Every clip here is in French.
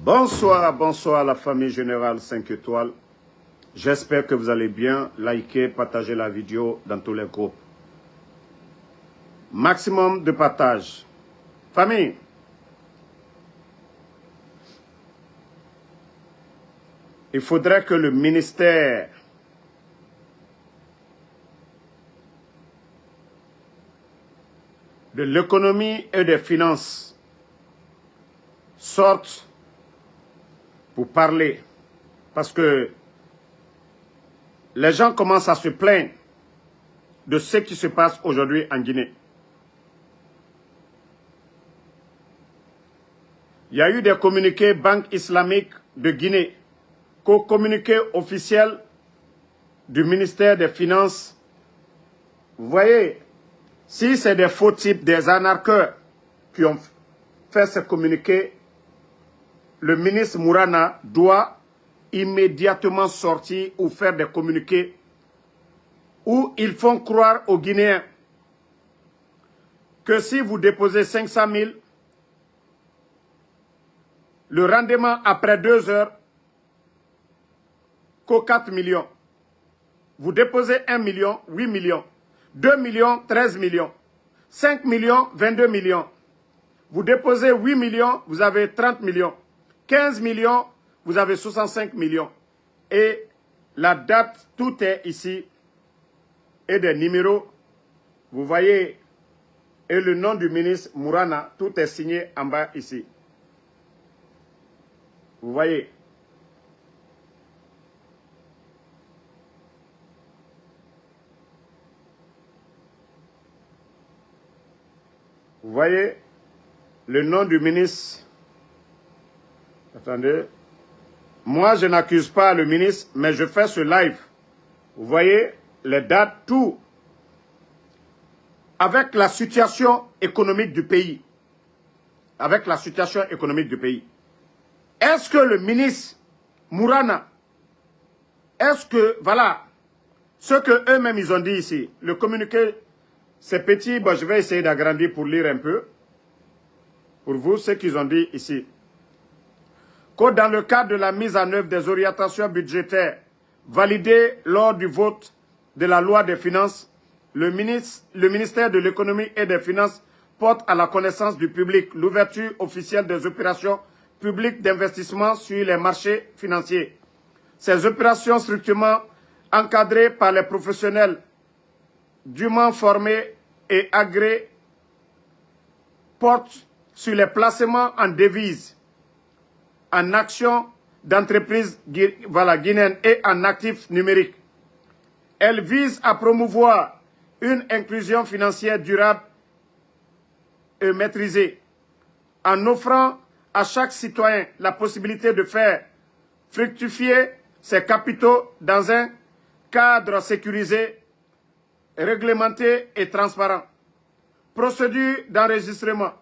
Bonsoir, bonsoir la famille Générale 5 étoiles. J'espère que vous allez bien. Likez, partagez la vidéo dans tous les groupes. Maximum de partage. Famille, il faudrait que le ministère de l'économie et des finances sorte pour parler. Parce que les gens commencent à se plaindre de ce qui se passe aujourd'hui en Guinée. Il y a eu des communiqués Banque islamique de Guinée, communiqué officiel du ministère des Finances. Vous voyez, si c'est des faux types, des anarcheurs qui ont fait ce communiqué, le ministre Mourana doit immédiatement sortir ou faire des communiqués où ils font croire aux Guinéens que si vous déposez 500 000, le rendement après 2 heures, qu'aux 4 millions. Vous déposez 1 million, 8 millions. 2 millions, 13 millions. 5 millions, 22 millions. Vous déposez 8 millions, vous avez 30 millions. 15 millions, vous avez 65 millions. Et la date, tout est ici. Et des numéros, vous voyez, et le nom du ministre Mourana, tout est signé en bas ici. Vous voyez. Vous voyez le nom du ministre. Attendez. Moi, je n'accuse pas le ministre, mais je fais ce live. Vous voyez les dates, tout. Avec la situation économique du pays. Avec la situation économique du pays. Est-ce que le ministre Mourana, est-ce que, voilà, ce que eux-mêmes ils ont dit ici, le communiqué, c'est petit, bon, je vais essayer d'agrandir pour lire un peu. Pour vous, ce qu'ils ont dit ici. Que dans le cadre de la mise en œuvre des orientations budgétaires validées lors du vote de la loi des finances, le ministère de l'économie et des finances porte à la connaissance du public l'ouverture officielle des opérations publiques d'investissement sur les marchés financiers. Ces opérations strictement encadrées par les professionnels dûment formés et agréés portent sur les placements en devises, en actions d'entreprises guinéennes et en actifs numériques. Elles visent à promouvoir une inclusion financière durable et maîtrisée, en offrant à chaque citoyen la possibilité de faire fructifier ses capitaux dans un cadre sécurisé, réglementé et transparent. Procédure d'enregistrement.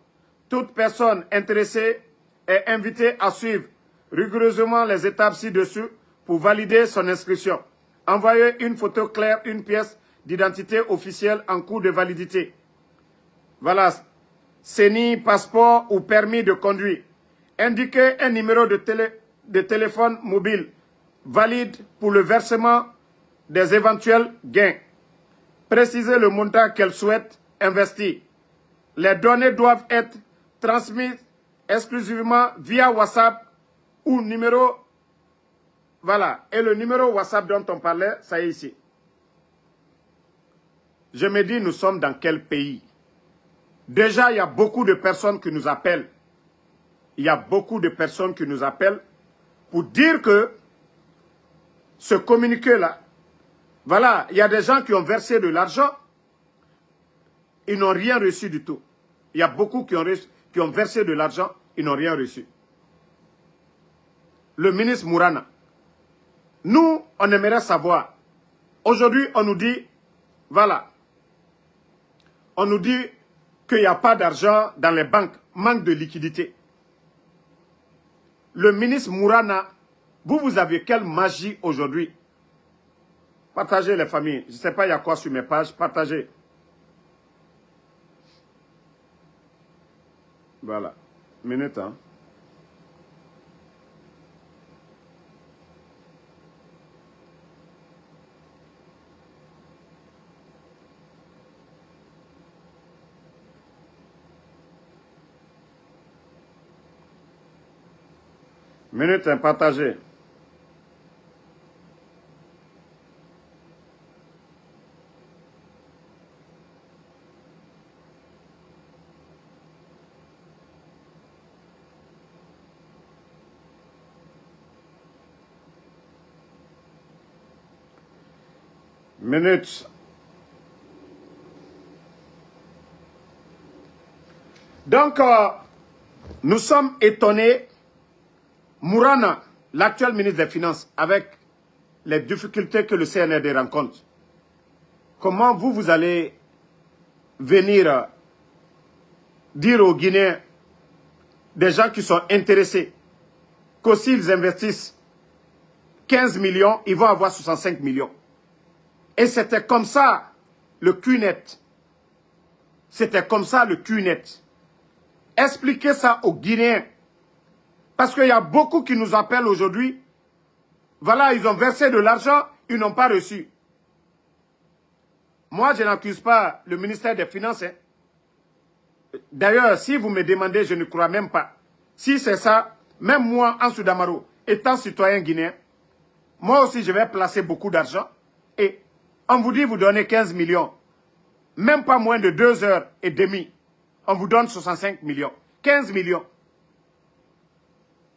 Toute personne intéressée est invitée à suivre rigoureusement les étapes ci-dessus pour valider son inscription. Envoyer une photo claire, une pièce d'identité officielle en cours de validité. Voilà. CENI, passeport ou permis de conduire. Indiquer un numéro de téléphone mobile valide pour le versement des éventuels gains. Préciser le montant qu'elle souhaite investir. Les données doivent être transmises exclusivement via WhatsApp ou numéro. Voilà. Et le numéro WhatsApp dont on parlait, ça est ici. Je me dis, nous sommes dans quel pays? Déjà, il y a beaucoup de personnes qui nous appellent. Il y a beaucoup de personnes qui nous appellent pour dire que ce communiqué-là, voilà, il y a des gens qui ont versé de l'argent, ils n'ont rien reçu du tout. Il y a beaucoup qui ont versé de l'argent, ils n'ont rien reçu. Le ministre Mourana, nous, on aimerait savoir. Aujourd'hui, on nous dit, voilà, on nous dit qu'il n'y a pas d'argent dans les banques, manque de liquidité. Le ministre Mourana, vous avez quelle magie aujourd'hui? Partagez les familles. Je ne sais pas, il y a quoi sur mes pages. Partagez. Voilà. Minute, hein. Minute partagée. Minute. Donc, nous sommes étonnés. Mourana, l'actuel ministre des Finances, avec les difficultés que le CNRD rencontre, comment vous allez venir dire aux Guinéens, des gens qui sont intéressés, que s'ils investissent 15 millions, ils vont avoir 65 millions. Et c'était comme ça le QNet. C'était comme ça le QNet. Expliquez ça aux Guinéens. Parce qu'il y a beaucoup qui nous appellent aujourd'hui. Voilà, ils ont versé de l'argent, ils n'ont pas reçu. Moi, je n'accuse pas le ministère des Finances. Hein. D'ailleurs, si vous me demandez, je ne crois même pas. Si c'est ça, même moi, Ansou Damaro, étant citoyen guinéen, moi aussi, je vais placer beaucoup d'argent. Et on vous dit, vous donnez 15 millions. Même pas moins de 2h30. On vous donne 65 millions. 15 millions.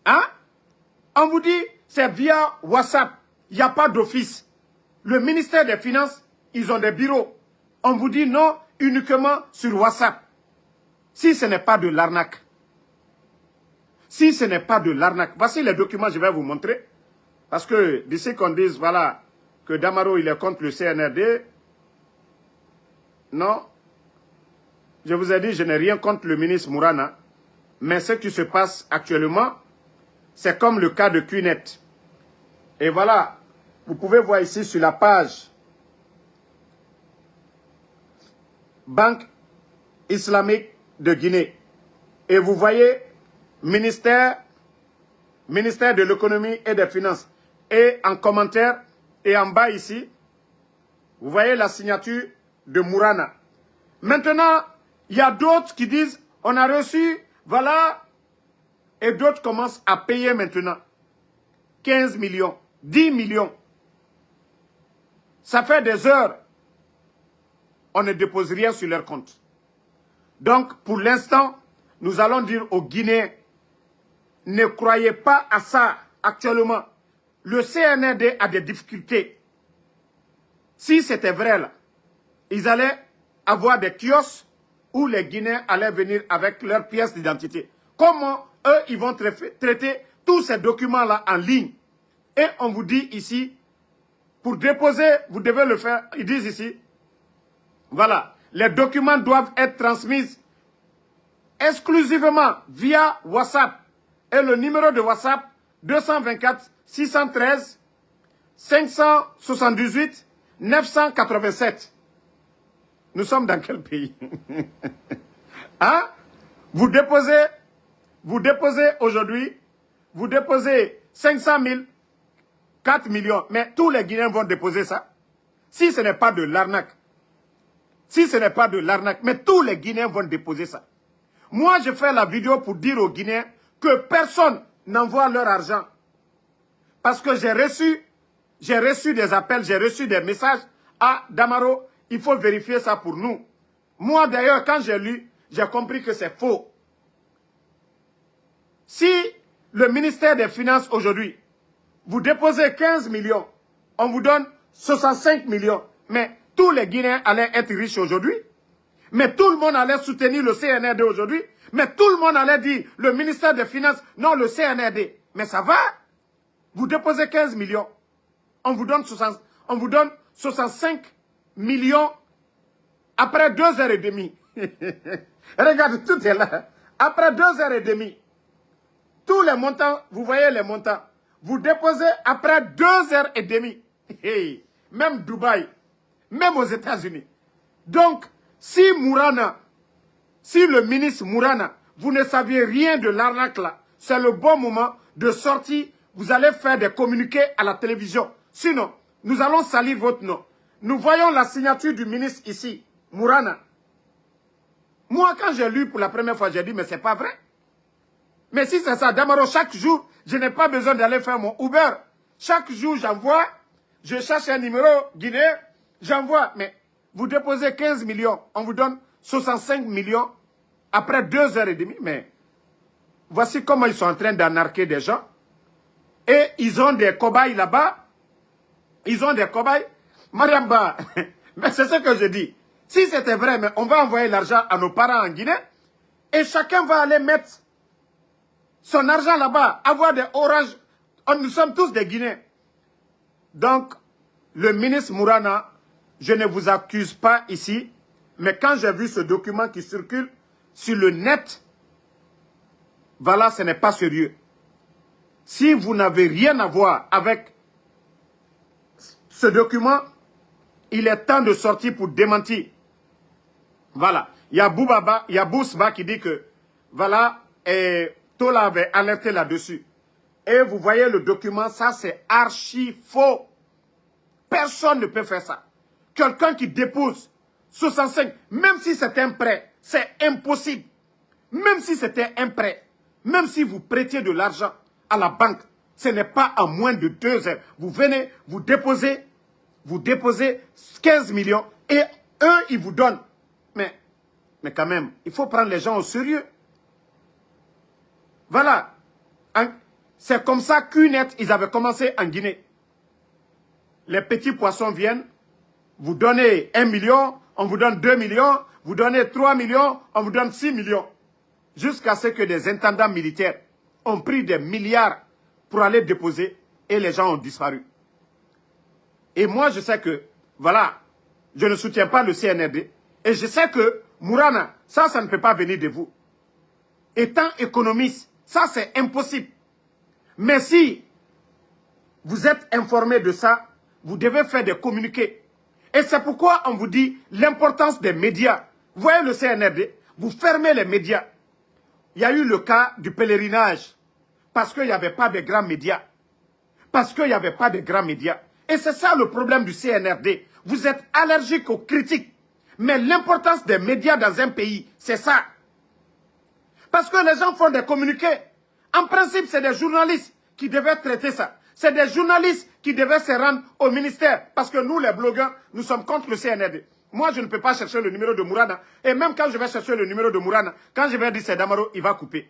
Hein? On vous dit, c'est via WhatsApp. Il n'y a pas d'office. Le ministère des Finances, ils ont des bureaux. On vous dit non, uniquement sur WhatsApp. Si ce n'est pas de l'arnaque. Si ce n'est pas de l'arnaque. Voici les documents, je vais vous montrer. Parce que d'ici qu'on dise, voilà, que Damaro, il est contre le CNRD. Non. Je vous ai dit, je n'ai rien contre le ministre Mourana. Mais ce qui se passe actuellement, c'est comme le cas de QNet. Et voilà, vous pouvez voir ici sur la page Banque islamique de Guinée. Et vous voyez ministère de l'économie et des finances. Et en commentaire, et en bas ici, vous voyez la signature de Mourana. Maintenant, il y a d'autres qui disent, on a reçu, voilà, et d'autres commencent à payer maintenant. 15 millions, 10 millions. Ça fait des heures. On ne dépose rien sur leur compte. Donc, pour l'instant, nous allons dire aux Guinéens, ne croyez pas à ça actuellement. Le CNRD a des difficultés. Si c'était vrai, là, ils allaient avoir des kiosques où les Guinéens allaient venir avec leurs pièces d'identité. Comment eux, ils vont traiter tous ces documents-là en ligne? Et on vous dit ici, pour déposer, vous devez le faire. Ils disent ici, voilà, les documents doivent être transmis exclusivement via WhatsApp. Et le numéro de WhatsApp, 224 613 578 987. Nous sommes dans quel pays? Hein? Vous déposez aujourd'hui, vous déposez 500 000, 4 millions. Mais tous les Guinéens vont déposer ça. Si ce n'est pas de l'arnaque. Si ce n'est pas de l'arnaque. Mais tous les Guinéens vont déposer ça. Moi, je fais la vidéo pour dire aux Guinéens que personne n'envoie leur argent. Parce que j'ai reçu des appels, j'ai reçu des messages. Ah, Damaro, il faut vérifier ça pour nous. Moi, d'ailleurs, quand j'ai lu, j'ai compris que c'est faux. Si le ministère des Finances aujourd'hui, vous déposez 15 millions, on vous donne 65 millions, mais tous les Guinéens allaient être riches aujourd'hui, mais tout le monde allait soutenir le CNRD aujourd'hui, mais tout le monde allait dire le ministère des Finances, non le CNRD. Mais ça va? Vous déposez 15 millions, on vous donne 65 millions après 2h30. Regardez, tout est là. Après 2h30. Tous les montants, vous voyez les montants. Vous déposez après 2h30. Hey, même Dubaï, même aux États-Unis. Donc, si le ministre Mourana, vous ne saviez rien de l'arnaque là, c'est le bon moment de sortir. Vous allez faire des communiqués à la télévision. Sinon, nous allons salir votre nom. Nous voyons la signature du ministre ici, Mourana. Moi, quand j'ai lu pour la première fois, j'ai dit, mais c'est pas vrai. Mais si c'est ça, Damaro, chaque jour, je n'ai pas besoin d'aller faire mon Uber. Chaque jour, j'envoie, je cherche un numéro guinéen, j'envoie. Mais vous déposez 15 millions, on vous donne 65 millions après 2h30. Mais voici comment ils sont en train d'anarquer des gens. Et ils ont des cobayes là-bas. Ils ont des cobayes. Mariamba, mais c'est ce que je dis. Si c'était vrai, mais on va envoyer l'argent à nos parents en Guinée et chacun va aller mettre son argent là-bas, avoir des oranges. Nous sommes tous des Guinéens. Donc, le ministre Mourana, je ne vous accuse pas ici, mais quand j'ai vu ce document qui circule sur le net, voilà, ce n'est pas sérieux. Si vous n'avez rien à voir avec ce document, il est temps de sortir pour démentir. Voilà. Il y a Boubaba, il y a Bousba qui dit que, voilà, et Tola avait alerté là-dessus. Et vous voyez le document, ça c'est archi faux. Personne ne peut faire ça. Quelqu'un qui dépose 65, même si c'est un prêt, c'est impossible. Même si c'était un prêt, même si vous prêtiez de l'argent à la banque, ce n'est pas en moins de 2 heures. Vous venez, vous déposez 15 millions et eux, ils vous donnent. Mais quand même, il faut prendre les gens au sérieux. Voilà. C'est comme ça qu'UNET, ils avaient commencé en Guinée. Les petits poissons viennent, vous donnez 1 million, on vous donne 2 millions, vous donnez 3 millions, on vous donne 6 millions. Jusqu'à ce que des intendants militaires ont pris des milliards pour aller déposer et les gens ont disparu. Et moi, je sais que, voilà, je ne soutiens pas le CNRD. Et je sais que, Mourana, ça ne peut pas venir de vous. Étant économiste, ça c'est impossible. Mais si vous êtes informé de ça, vous devez faire des communiqués. Et c'est pourquoi on vous dit l'importance des médias. Vous voyez le CNRD, vous fermez les médias. Il y a eu le cas du pèlerinage, parce qu'il n'y avait pas de grands médias. Parce qu'il n'y avait pas de grands médias. Et c'est ça le problème du CNRD. Vous êtes allergique aux critiques. Mais l'importance des médias dans un pays, c'est ça. Parce que les gens font des communiqués. En principe, c'est des journalistes qui devaient traiter ça. C'est des journalistes qui devaient se rendre au ministère. Parce que nous, les blogueurs, nous sommes contre le CNRD. Moi, je ne peux pas chercher le numéro de Mourana. Et même quand je vais chercher le numéro de Mourana, quand je vais dire c'est Damaro, il va couper.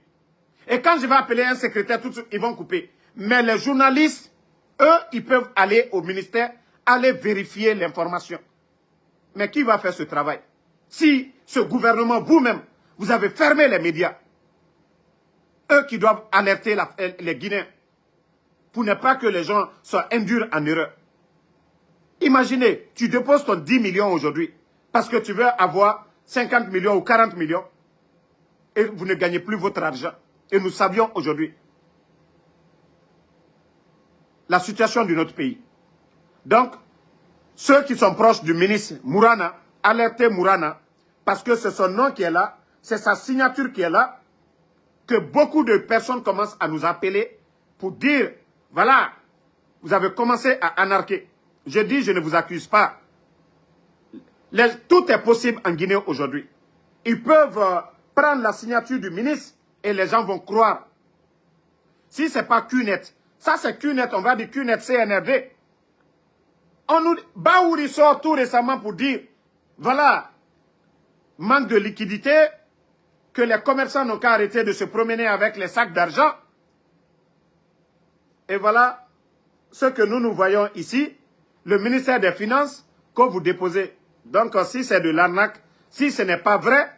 Et quand je vais appeler un secrétaire, tout de suite, ils vont couper. Mais les journalistes, eux, ils peuvent aller au ministère, aller vérifier l'information. Mais qui va faire ce travail? Si ce gouvernement, vous-même, vous avez fermé les médias, eux qui doivent alerter les Guinéens, pour ne pas que les gens soient induits en erreur. Imaginez, tu déposes ton 10 millions aujourd'hui, parce que tu veux avoir 50 millions ou 40 millions, et vous ne gagnez plus votre argent. Et nous savions aujourd'hui la situation de notre pays. Donc, ceux qui sont proches du ministre Mourana, alertez Mourana, parce que c'est son nom qui est là, c'est sa signature qui est là, que beaucoup de personnes commencent à nous appeler pour dire, voilà, vous avez commencé à anarquer. Je dis, je ne vous accuse pas. Tout est possible en Guinée aujourd'hui. Ils peuvent prendre la signature du ministre et les gens vont croire. Si ce n'est pas QNET, ça c'est QNET, on va dire QNET CNRD. Baouri sort tout récemment pour dire, voilà, manque de liquidité, que les commerçants n'ont qu'à arrêter de se promener avec les sacs d'argent. Et voilà ce que nous voyons ici, le ministère des Finances que vous déposez. Donc si c'est de l'arnaque, si ce n'est pas vrai,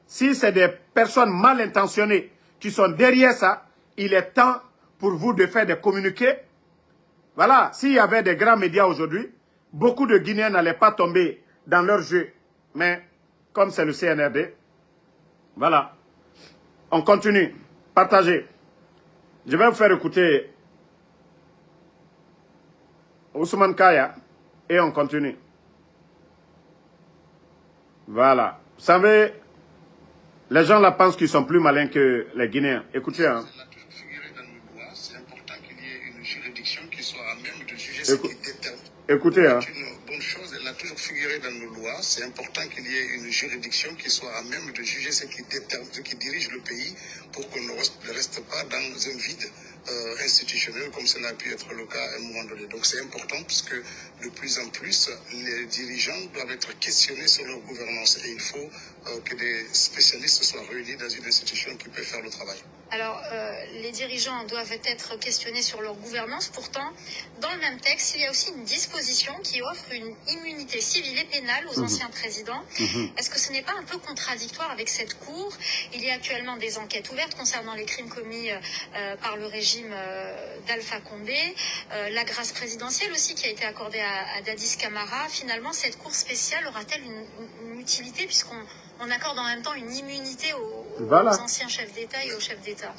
si c'est des personnes mal intentionnées qui sont derrière ça, il est temps pour vous de faire des communiqués. Voilà, s'il y avait des grands médias aujourd'hui, beaucoup de Guinéens n'allaient pas tomber dans leur jeu. Mais comme c'est le CNRD, voilà. On continue. Partagez. Je vais vous faire écouter Ousmane Kaya et on continue. Voilà. Vous savez, les gens là pensent qu'ils sont plus malins que les Guinéens. Écoutez. Hein. C'est important qu'il y ait une juridiction qui soit à même de juger ce qui détermine. Écoutez. Hein. C'est une bonne chose. Elle a toujours figuré figurer dans nos lois. C'est important qu'il y ait une juridiction qui soit à même de juger ce qui dirige le pays pour qu'on ne reste pas dans un vide institutionnel comme cela a pu être le cas à un moment donné. Donc c'est important puisque de plus en plus, les dirigeants doivent être questionnés sur leur gouvernance et il faut que des spécialistes soient réunis dans une institution qui peut faire le travail. Alors, les dirigeants doivent être questionnés sur leur gouvernance. Pourtant, dans le même texte, il y a aussi une disposition qui offre une immunité civile et pénale aux anciens présidents. Est-ce que ce n'est pas un peu contradictoire avec cette cour? Il y a actuellement des enquêtes ouvertes concernant les crimes commis par le régime d'Alpha Condé. La grâce présidentielle aussi qui a été accordée à Dadis Camara. Finalement, cette cour spéciale aura-t-elle une utilité puisqu'on accorde en même temps une immunité aux anciens chefs d'État et aux chefs d'État?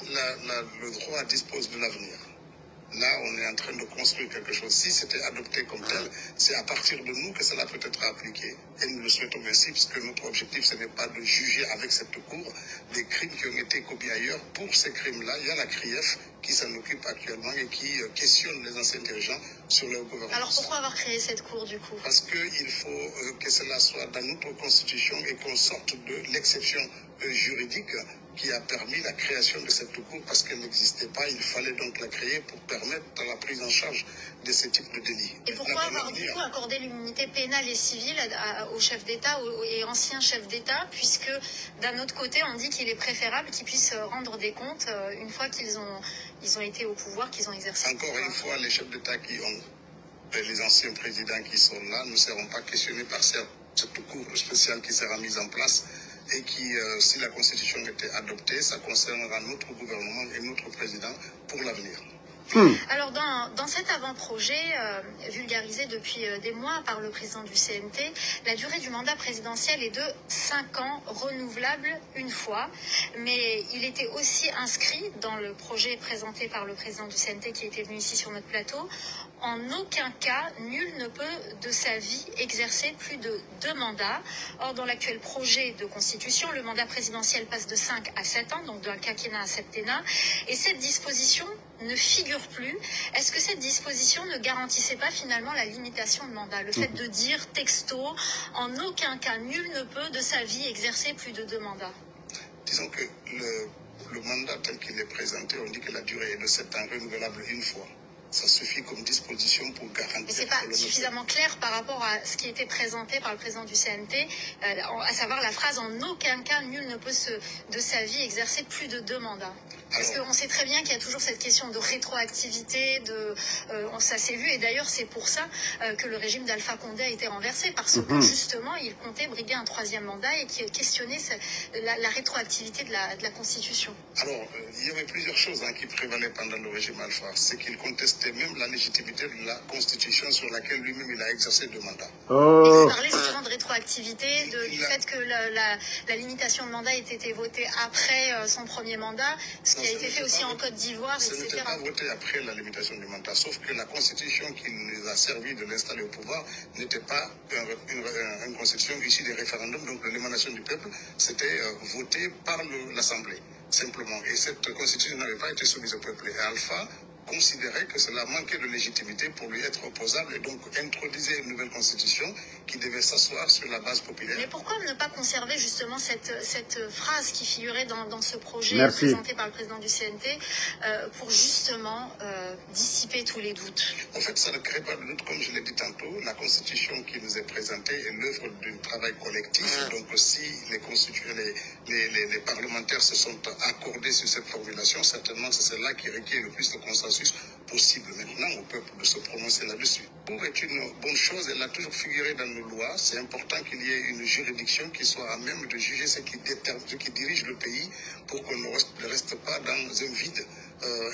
Le droit dispose de l'avenir. Là, on est en train de construire quelque chose. Si c'était adopté comme tel, c'est à partir de nous que cela peut être appliqué. Et nous le souhaitons ainsi, puisque notre objectif, ce n'est pas de juger avec cette cour des crimes qui ont été commis ailleurs. Pour ces crimes-là, il y a la CRIEF qui s'en occupe actuellement et qui questionne les anciens dirigeants sur leur gouvernance. Alors pourquoi avoir créé cette cour du coup? Parce qu'il faut que cela soit dans notre constitution et qu'on sorte de l'exception juridique qui a permis la création de cette cour parce qu'elle n'existait pas. Il fallait donc la créer pour permettre la prise en charge de ce type de délit. Et pourquoi avoir du coup accordé l'immunité pénale et civile aux chefs d'État et anciens chefs d'État, puisque d'un autre côté on dit qu'il est préférable qu'ils puissent rendre des comptes une fois qu'ils ont été au pouvoir, qu'ils ont exercé. Encore une fois, les chefs d'État qui ont, les anciens présidents qui sont là, ne seront pas questionnés par cette cour spéciale qui sera mise en place. Et qui, si la Constitution était adoptée, ça concernera notre gouvernement et notre président pour l'avenir. Alors dans cet avant-projet vulgarisé depuis des mois par le président du CNT, la durée du mandat présidentiel est de 5 ans, renouvelable une fois, mais il était aussi inscrit dans le projet présenté par le président du CNT qui était venu ici sur notre plateau. En aucun cas, nul ne peut de sa vie exercer plus de 2 mandats. Or, dans l'actuel projet de constitution, le mandat présidentiel passe de 5 à 7 ans, donc d'un quinquennat à septennat. Et cette disposition ne figure plus. Est-ce que cette disposition ne garantissait pas finalement la limitation de mandat? Le fait de dire texto, en aucun cas, nul ne peut de sa vie exercer plus de 2 mandats. Disons que le mandat tel qu'il est présenté, on dit que la durée est de 7 ans, renouvelable une fois. Ça suffit comme disposition pour garantir... Mais ce n'est pas suffisamment clair par rapport à ce qui était présenté par le président du CNT, à savoir la phrase « en aucun cas, nul ne peut de sa vie exercer plus de 2 mandats ». Parce qu'on sait très bien qu'il y a toujours cette question de rétroactivité, ça s'est vu, et d'ailleurs c'est pour ça que le régime d'Alpha Condé a été renversé, parce que justement il comptait briguer un 3e mandat et qui questionnait la rétroactivité de la Constitution. Alors, il y avait plusieurs choses qui prévalaient pendant le régime Alpha. C'est qu'il contestait même la légitimité de la Constitution sur laquelle lui-même il a exercé 2 mandats. Et il parlait justement de rétroactivité, du fait que la limitation de mandat ait été votée après son 1er mandat, ce qui a été fait aussi en Côte d'Ivoire, etc. Ce n'était pas voté après la limitation du mandat, sauf que la Constitution qui nous a servi de l'installer au pouvoir n'était pas une Constitution issue des référendums, donc de l'émanation du peuple, c'était voté par l'Assemblée, simplement. Et cette Constitution n'avait pas été soumise au peuple. Et Alpha considérait que cela manquait de légitimité pour lui être opposable et donc introduisait une nouvelle constitution qui devait s'asseoir sur la base populaire. Mais pourquoi ne pas conserver justement cette phrase qui figurait dans ce projet présenté par le président du CNT pour justement dissiper tous les doutes? En fait, ça ne crée pas de doute, comme je l'ai dit tantôt. La constitution qui nous est présentée est l'œuvre d'un travail collectif. Donc si les parlementaires se sont accordés sur cette formulation, certainement c'est celle-là qui requiert le plus de consensus possible maintenant au peuple de se prononcer là-dessus. Pour est une bonne chose, elle a toujours figuré dans nos lois. C'est important qu'il y ait une juridiction qui soit à même de juger ce qui dirige le pays pour qu'on ne reste pas dans un vide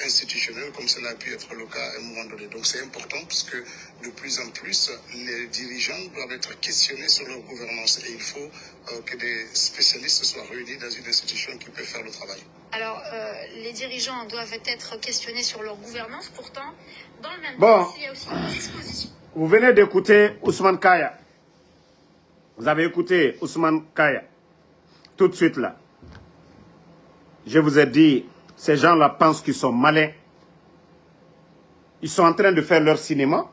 institutionnel comme cela a pu être le cas à un moment donné. Donc c'est important parce que de plus en plus, les dirigeants doivent être questionnés sur leur gouvernance et il faut que des spécialistes soient réunis dans une institution qui peut faire le travail. Alors, les dirigeants doivent être questionnés sur leur gouvernance. Pourtant, dans le même temps, il y a aussi une disposition. Vous venez d'écouter Ousmane Kaya. Vous avez écouté Ousmane Kaya. Tout de suite là. Je vous ai dit, ces gens-là pensent qu'ils sont malins. Ils sont en train de faire leur cinéma.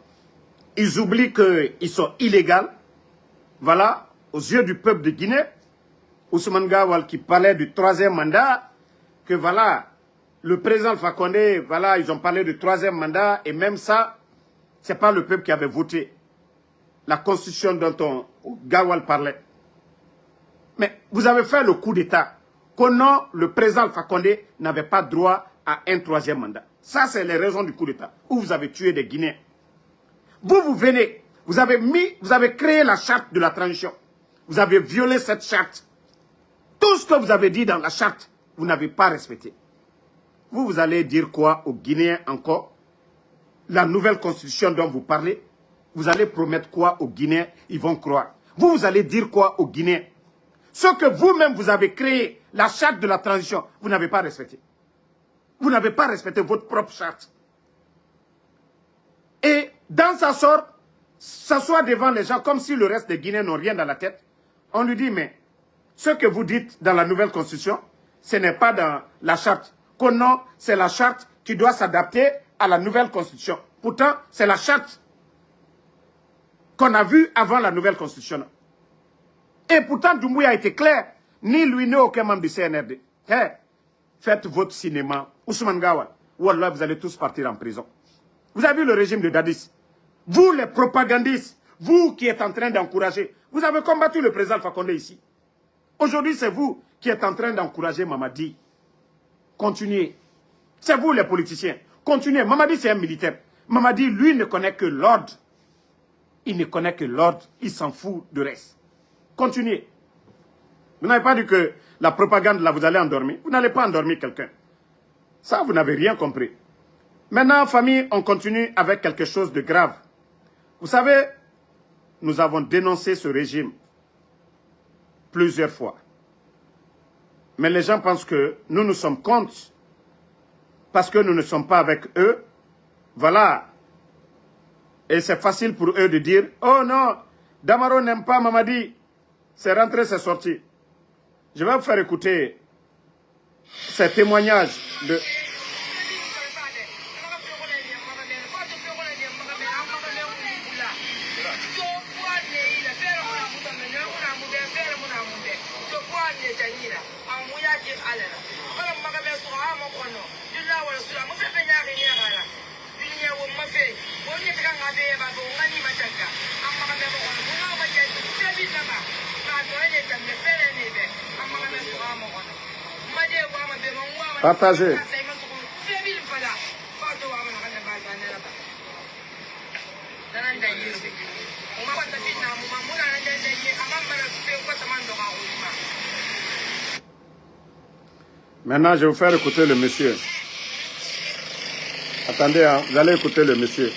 Ils oublient qu'ils sont illégaux. voilà, aux yeux du peuple de Guinée, Ousmane Gawal qui parlait du 3e mandat, que voilà, le président Alpha Condé, voilà, ils ont parlé du 3e mandat, et même ça, ce n'est pas le peuple qui avait voté la constitution dont Gawal parlait. Mais vous avez fait le coup d'État, que non, le président Alpha Condé n'avait pas droit à un 3e mandat. Ça, c'est les raisons du coup d'État, où vous avez tué des Guinéens. Vous venez, vous avez créé la charte de la transition. Vous avez violé cette charte. Tout ce que vous avez dit dans la charte, vous n'avez pas respecté. Vous allez dire quoi aux Guinéens encore? La nouvelle constitution dont vous parlez, vous allez promettre quoi aux Guinéens? Ils vont croire. Vous allez dire quoi aux Guinéens? Ce que vous-même vous avez créé, la charte de la transition, vous n'avez pas respecté. Vous n'avez pas respecté votre propre charte. Et dans sa sorte, s'asseoir devant les gens comme si le reste des Guinéens n'ont rien dans la tête. On lui dit, mais ce que vous dites dans la nouvelle constitution, ce n'est pas dans la charte. Que non, c'est la charte qui doit s'adapter à la nouvelle constitution. Pourtant, c'est la charte qu'on a vue avant la nouvelle constitution. Et pourtant, Doumbouya a été clair. Ni lui, ni aucun membre du CNRD. Hey, faites votre cinéma. Ousmane Gawal, Wallah, vous allez tous partir en prison. Vous avez vu le régime de Dadis? Vous, les propagandistes, vous qui êtes en train d'encourager, vous avez combattu le président Alpha Condé ici. Aujourd'hui, c'est vous qui êtes en train d'encourager Mamadi. Continuez. C'est vous, les politiciens. Continuez. Mamadi, c'est un militaire. Mamadi, lui, ne connaît que l'ordre. Il ne connaît que l'ordre. Il s'en fout du reste. Continuez. Vous n'avez pas dit que la propagande, là, vous allez endormir. Vous n'allez pas endormir quelqu'un. Ça, vous n'avez rien compris. Maintenant, famille, on continue avec quelque chose de grave. Vous savez, nous avons dénoncé ce régime plusieurs fois. Mais les gens pensent que nous sommes contre parce que nous ne sommes pas avec eux. Voilà. Et c'est facile pour eux de dire, oh non, Damaro n'aime pas Mamadi. C'est rentré, c'est sorti. Je vais vous faire écouter ces témoignages de... Partagez. Maintenant, je vais vous faire écouter le monsieur. Attendez, hein, vous allez écouter le monsieur.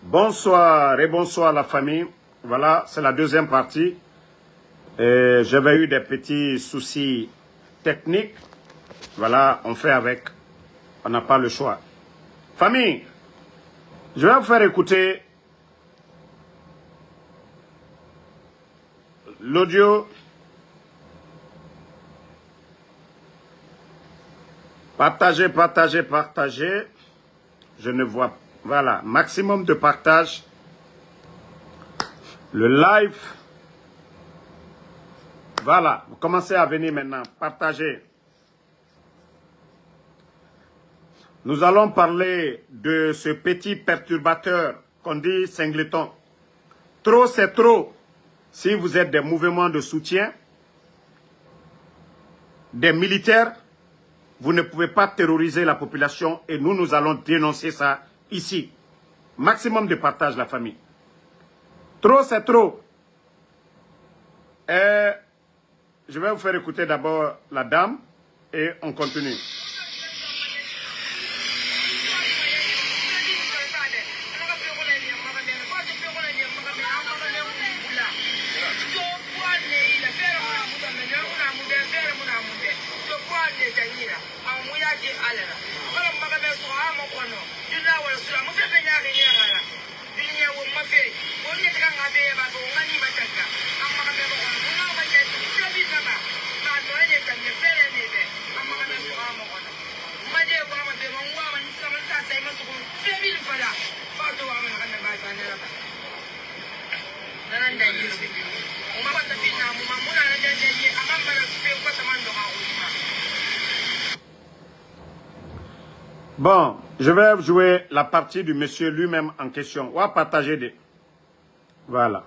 Bonsoir et bonsoir la famille. Voilà, c'est la deuxième partie. J'avais eu des petits soucis techniques. Voilà, on fait avec. On n'a pas le choix. Famille, je vais vous faire écouter l'audio. Partagez, partagez, partagez. Je ne vois pas. Voilà, maximum de partage. Le live. Voilà, vous commencez à venir maintenant. Partagez. Nous allons parler de ce petit perturbateur qu'on dit Singleton. Trop, c'est trop. Si vous êtes des mouvements de soutien, des militaires, vous ne pouvez pas terroriser la population et nous allons dénoncer ça ici. Maximum de partage, la famille. Trop, c'est trop. Et je vais vous faire écouter d'abord la dame et on continue. Bon, je vais jouer la partie du monsieur lui-même en question. On va partager des... Voilà.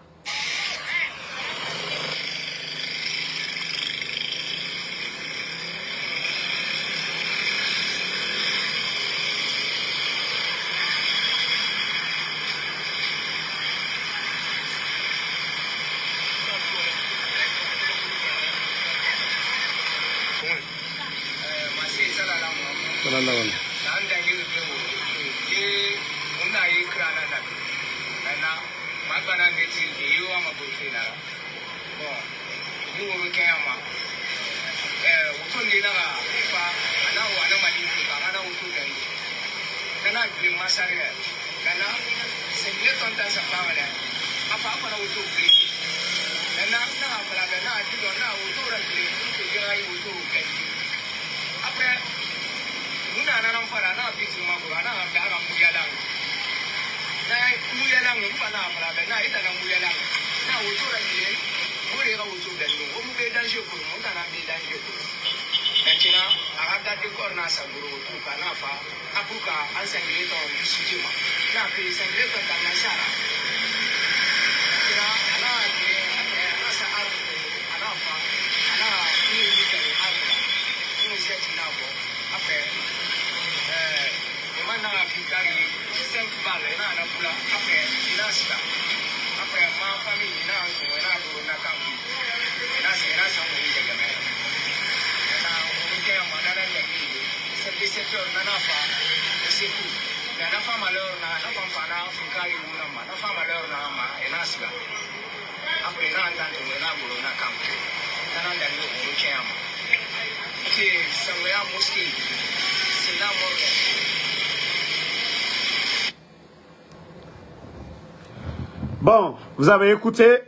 Bon, vous avez écouté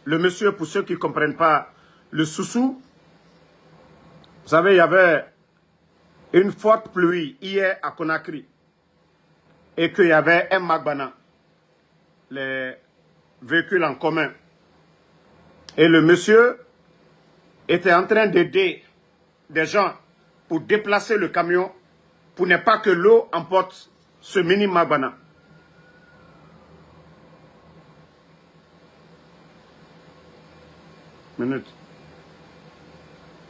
le monsieur, pour ceux qui ne comprennent pas le Soussou. Vous savez, il y avait une forte pluie hier à Conakry et qu'il y avait un Magbana, les véhicules en commun. Et le monsieur était en train d'aider des gens pour déplacer le camion pour ne pas que l'eau emporte ce mini Magbana.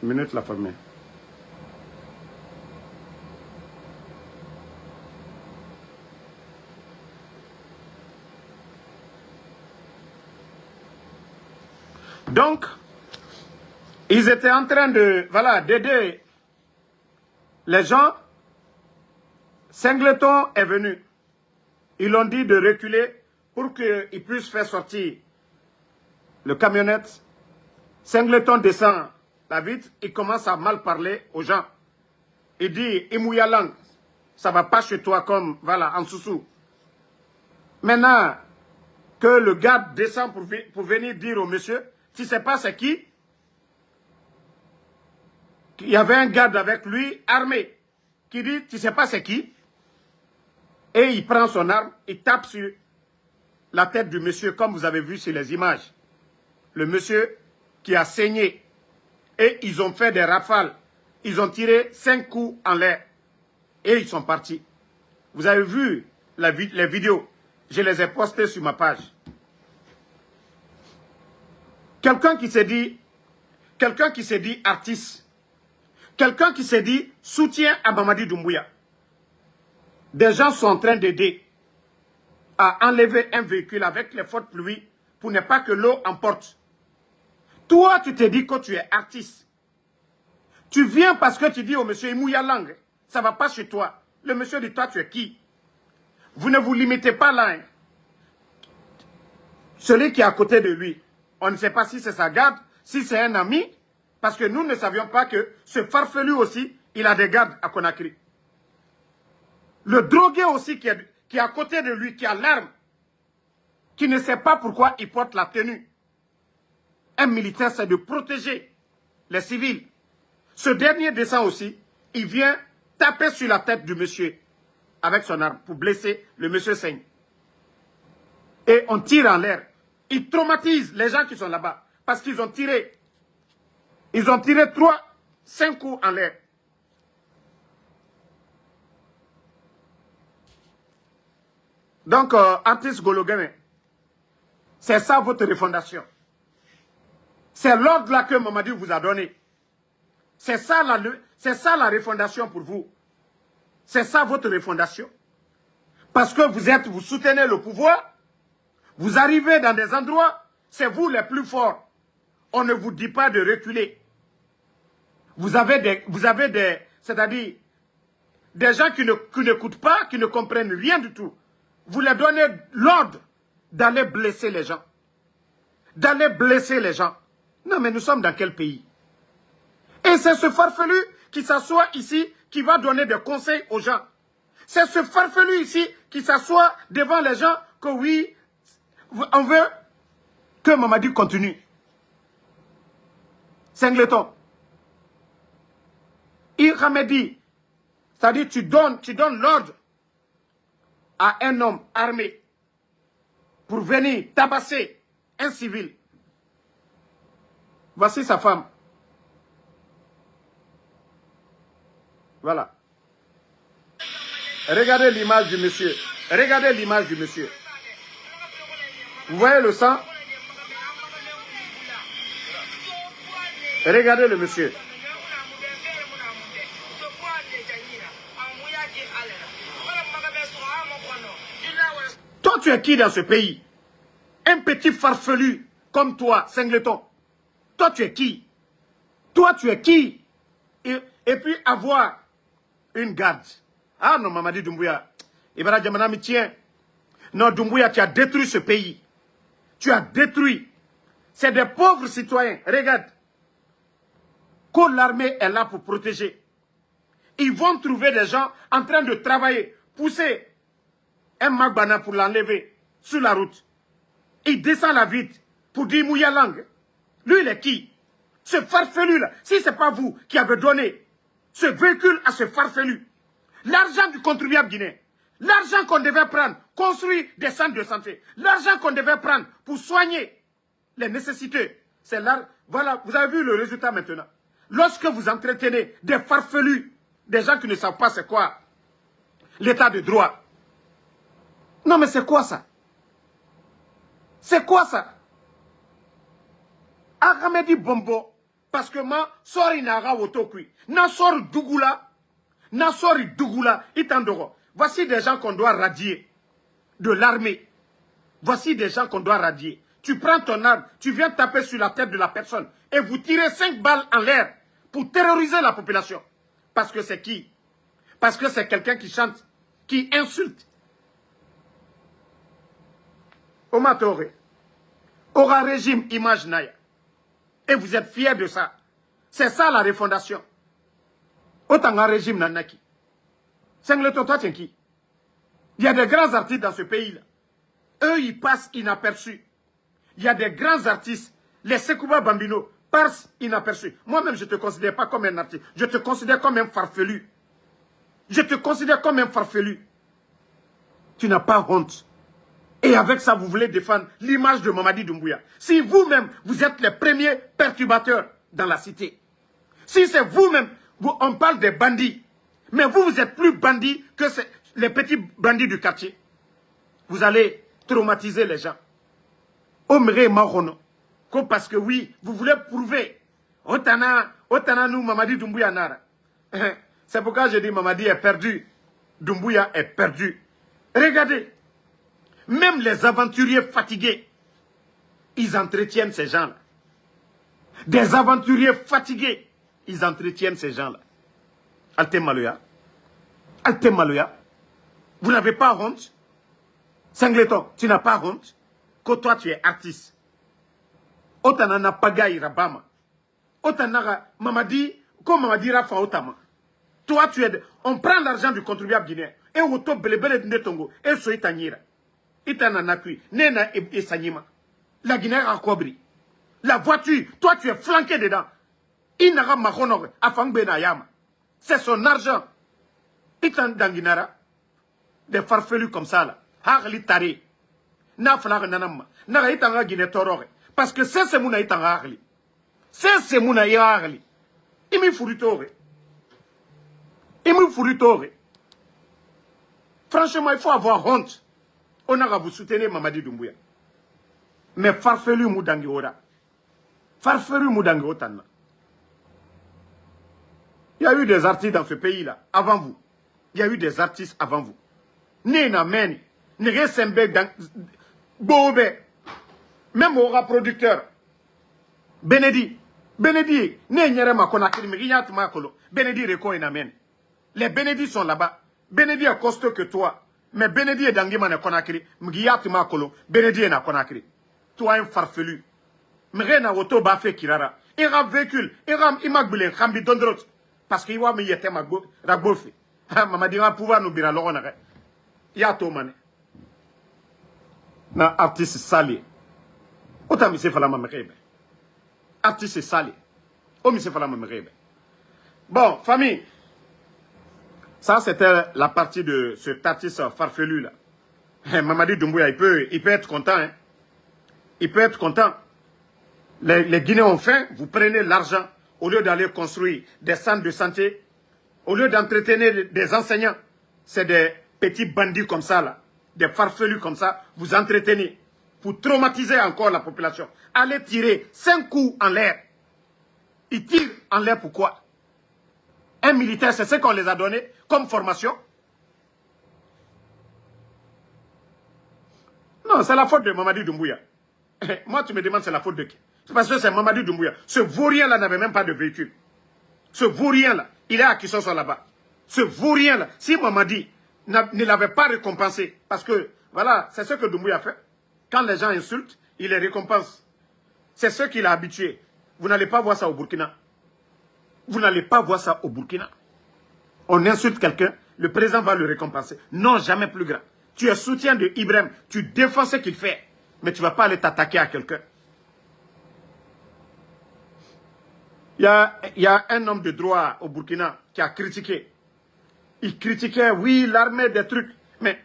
Minute la famille. Donc, ils étaient en train de, voilà, d'aider les gens. Singleton est venu. Ils l'ont dit de reculer pour qu'ils puissent faire sortir le camionnette. Singleton descend la vitre, il commence à mal parler aux gens. Il dit, Imouyalang, ça va pas chez toi comme, voilà, en Soussou. Maintenant, que le garde descend pour venir dire au monsieur, tu sais pas c'est qui? Il y avait un garde avec lui, armé, qui dit, tu sais pas c'est qui? Et il prend son arme, il tape sur la tête du monsieur, comme vous avez vu sur les images. Le monsieur qui a saigné. Et ils ont fait des rafales. Ils ont tiré 5 coups en l'air. Et ils sont partis. Vous avez vu les vidéos. Je les ai postées sur ma page. Quelqu'un qui s'est dit artiste. Quelqu'un qui s'est dit soutien à Mamadi Doumbouya. des gens sont en train d'aider à enlever un véhicule avec les fortes pluies pour ne pas que l'eau emporte. Toi, tu te dis que tu es artiste. Tu viens parce que tu dis au monsieur Imouya Lang, ça ne va pas chez toi. Le monsieur dit, toi, tu es qui? Vous ne vous limitez pas là. Hein. Celui qui est à côté de lui, on ne sait pas si c'est sa garde, si c'est un ami, parce que nous ne savions pas que ce farfelu aussi, il a des gardes à Conakry. Le drogué aussi qui est à côté de lui, qui a l'arme, qui ne sait pas pourquoi il porte la tenue. Un militaire, c'est de protéger les civils. Ce dernier descend aussi, il vient taper sur la tête du monsieur avec son arme pour blesser le monsieur saigne. Et on tire en l'air. Il traumatise les gens qui sont là-bas parce qu'ils ont tiré. Ils ont tiré 5 coups en l'air. Donc, artiste Gologame, c'est ça votre refondation. C'est l'ordre là que Mamadi vous a donné. C'est ça la refondation pour vous. C'est ça votre refondation. Parce que vous soutenez le pouvoir, vous arrivez dans des endroits, c'est vous les plus forts. On ne vous dit pas de reculer. Vous avez des c'est-à-dire, des gens qui n'écoutent pas, qui ne comprennent rien du tout. Vous leur donnez l'ordre d'aller blesser les gens. D'aller blesser les gens. Non, mais nous sommes dans quel pays? Et c'est ce farfelu qui s'assoit ici, qui va donner des conseils aux gens. C'est ce farfelu ici qui s'assoit devant les gens que oui, on veut que Mamadi continue. Singleton. Irhamedi, c'est-à-dire tu donnes l'ordre à un homme armé pour venir tabasser un civil. Voici sa femme. Voilà. Regardez l'image du monsieur. Regardez l'image du monsieur. Vous voyez le sang? Regardez le monsieur. Toi, tu es qui dans ce pays? Un petit farfelu comme toi, Singleton. Toi, tu es qui? Toi, tu es qui? Et puis avoir une garde. Ah non, Mamadi Doumbouya. Ibara Djamanami, tiens. Non, Doumbouya, tu as détruit ce pays. Tu as détruit. C'est des pauvres citoyens. Regarde. Quand l'armée est là pour protéger, ils vont trouver des gens en train de travailler, pousser un Magbana pour l'enlever sur la route. Il descend la vite pour dire Mouya Lang. Lui, il est qui? Ce farfelu-là, si ce n'est pas vous qui avez donné ce véhicule à ce farfelu, l'argent du contribuable guinéen, l'argent qu'on devait prendre, construire des centres de santé, l'argent qu'on devait prendre pour soigner les nécessités, c'est là. Voilà, vous avez vu le résultat maintenant. Lorsque vous entretenez des farfelus, des gens qui ne savent pas c'est quoi l'état de droit. Non mais c'est quoi ça? C'est quoi ça? Agamedi Bombo, parce que moi, sori naga wotokui, na sori Dougoula, itandoro. Voici des gens qu'on doit radier de l'armée. Voici des gens qu'on doit radier. Tu prends ton arme, tu viens taper sur la tête de la personne et vous tirez 5 balles en l'air pour terroriser la population. Parce que c'est qui? Parce que c'est quelqu'un qui chante, qui insulte. Omatore, aura régime image naya. Et vous êtes fiers de ça. C'est ça la refondation. Autant un régime nanaki. Singleton, toi, tu es qui? Il y a des grands artistes dans ce pays-là. Eux, ils passent inaperçus. Il y a des grands artistes. Les Sekouba Bambino passent inaperçus. Moi-même, je ne te considère pas comme un artiste. Je te considère comme un farfelu. Je te considère comme un farfelu. Tu n'as pas honte. Et avec ça, vous voulez défendre l'image de Mamadi Doumbouya. Si vous-même, vous êtes les premiers perturbateurs dans la cité. Si c'est vous-même, on parle des bandits. Mais vous, vous êtes plus bandits que les petits bandits du quartier. Vous allez traumatiser les gens. Omre Marono. Parce que oui, vous voulez prouver. Otana nous, Mamadi Doumbouya Nara. C'est pourquoi je dis Mamadi est perdu. Doumbouya est perdu. Regardez, même les aventuriers fatigués, ils entretiennent ces gens-là. Des aventuriers fatigués, ils entretiennent ces gens-là. Alte Maloya, vous n'avez pas honte? Singleton, tu n'as pas honte? Que toi tu es artiste. Otanana Pagaï Rabama. Otanara Mamadi, comme Mamadi Rafa Otama. Toi tu es... On prend l'argent du contribuable guinéen. Et on top belebele de Tongo. Et so itanyira. Itanana kui. Nena et Sanyima. La Guinée a cobri. La voiture, toi tu es flanqué dedans. Inara Mahonore, Afangbe Yama. C'est son argent. Itan Danginara. Des farfelus comme ça là. Harli Tari. Naflar Nanama. Nara Itanga Guinée Torore. Parce que c'est Mouna Itanga Harli. C'est Mouna Harli. Imi Furutore. Imi Furutore. Franchement, il faut avoir honte. On a vous soutenir Mamadi Doumbouya. Mais farfelu Moudangi Ora. Farfelu Moudangi Otana. Il y a eu des artistes dans ce pays-là, avant vous. Il y a eu des artistes avant vous. Nena Meni, Nere Sembe, Bobe, même au producteur. Benedi, Nenyerema Konakiri, Miriat Makolo, Benedi Reko et Namen. Les Benedi sont là-bas. Benedi est costaud que toi. Mais Benedi est d'Angiman Konakiri, Miriat Makolo, Benedi est na Konakiri. Toi un farfelu. Mrena Oto Bafé Kirara. Ira véhicule, Ira Imagbule, Rambi Dondrot. Parce qu'il y a un yete Ragbolfi. Mamadi va pouvoir nous dire alors on a. Yato Mane. Na artiste sali. Autant monsieur fala mamrebe. Artiste sali. Oh monsieur fala mamrebe. Bon, famille. Ça c'était la partie de cet artiste farfelu là. Mamadi Doumbouya, il peut être content. Hein. Il peut être content. Les Guinéens ont faim, vous prenez l'argent au lieu d'aller construire des centres de santé, au lieu d'entretenir des enseignants. C'est des petits bandits comme ça, là, des farfelus comme ça, vous entretenez pour traumatiser encore la population. Allez tirer 5 coups en l'air. Ils tirent en l'air pourquoi? Un militaire, c'est ce qu'on les a donné comme formation. Non, c'est la faute de Mamadi Doumbouya. Moi, tu me demandes, c'est la faute de qui? C'est parce que c'est Mamadi Doumbouya. Ce vaurien-là n'avait même pas de véhicule. Ce vaurien-là, il est à qui sont là-bas. Ce vaurien-là, si Mamadi ne l'avait pas récompensé, parce que, voilà, c'est ce que Doumbouya fait. Quand les gens insultent, il les récompense. C'est ce qu'il a habitué. Vous n'allez pas voir ça au Burkina. Vous n'allez pas voir ça au Burkina. On insulte quelqu'un, le président va le récompenser. Non, jamais plus grand. Tu es soutien de Ibrahim, tu défends ce qu'il fait, mais tu ne vas pas aller t'attaquer à quelqu'un. Il y a un homme de droit au Burkina qui a critiqué. Il critiquait, oui, l'armée des trucs. Mais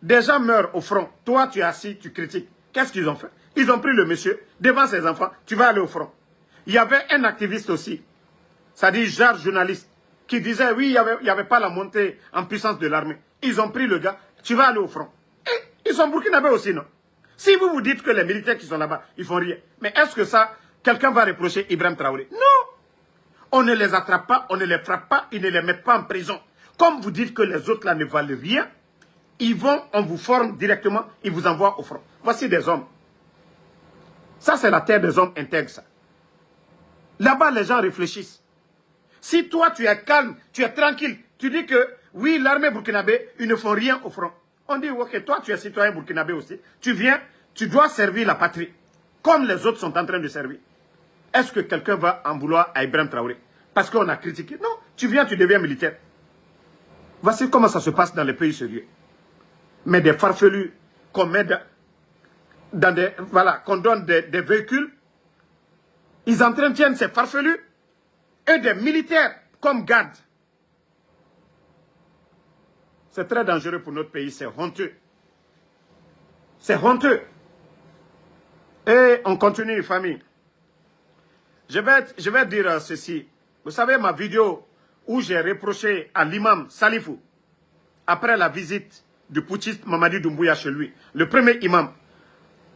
des gens meurent au front. Toi, tu es assis, tu critiques. Qu'est-ce qu'ils ont fait? Ils ont pris le monsieur devant ses enfants. Tu vas aller au front. Il y avait un activiste aussi, c'est-à-dire genre journaliste, qui disait, oui, il n'y avait pas la montée en puissance de l'armée. Ils ont pris le gars, tu vas aller au front. Et ils sont burkinabés aussi, non? Si vous vous dites que les militaires qui sont là-bas, ils font rien. Mais est-ce que ça, quelqu'un va reprocher Ibrahim Traoré? Non! On ne les attrape pas, on ne les frappe pas, ils ne les mettent pas en prison. Comme vous dites que les autres là ne valent rien, on vous forme directement, ils vous envoient au front. Voici des hommes. Ça, c'est la terre des hommes intègres, ça. Là-bas, les gens réfléchissent. Si toi, tu es calme, tu es tranquille, tu dis que, oui, l'armée burkinabé, ils ne font rien au front. On dit, ok, toi, tu es citoyen burkinabé aussi. Tu viens, tu dois servir la patrie, comme les autres sont en train de servir. Est-ce que quelqu'un va en vouloir à Ibrahim Traoré? Parce qu'on a critiqué. Non, tu viens, tu deviens militaire. Voici comment ça se passe dans les pays sérieux. Mais des farfelus qu'on met dans des... Voilà, qu'on donne des véhicules, ils entretiennent ces farfelus et des militaires comme gardes. C'est très dangereux pour notre pays, c'est honteux. C'est honteux. Et on continue, famille. Je vais dire ceci. Vous savez, ma vidéo où j'ai reproché à l'imam Salifou, après la visite du putschiste Mamadi Doumbouya chez lui, le premier imam,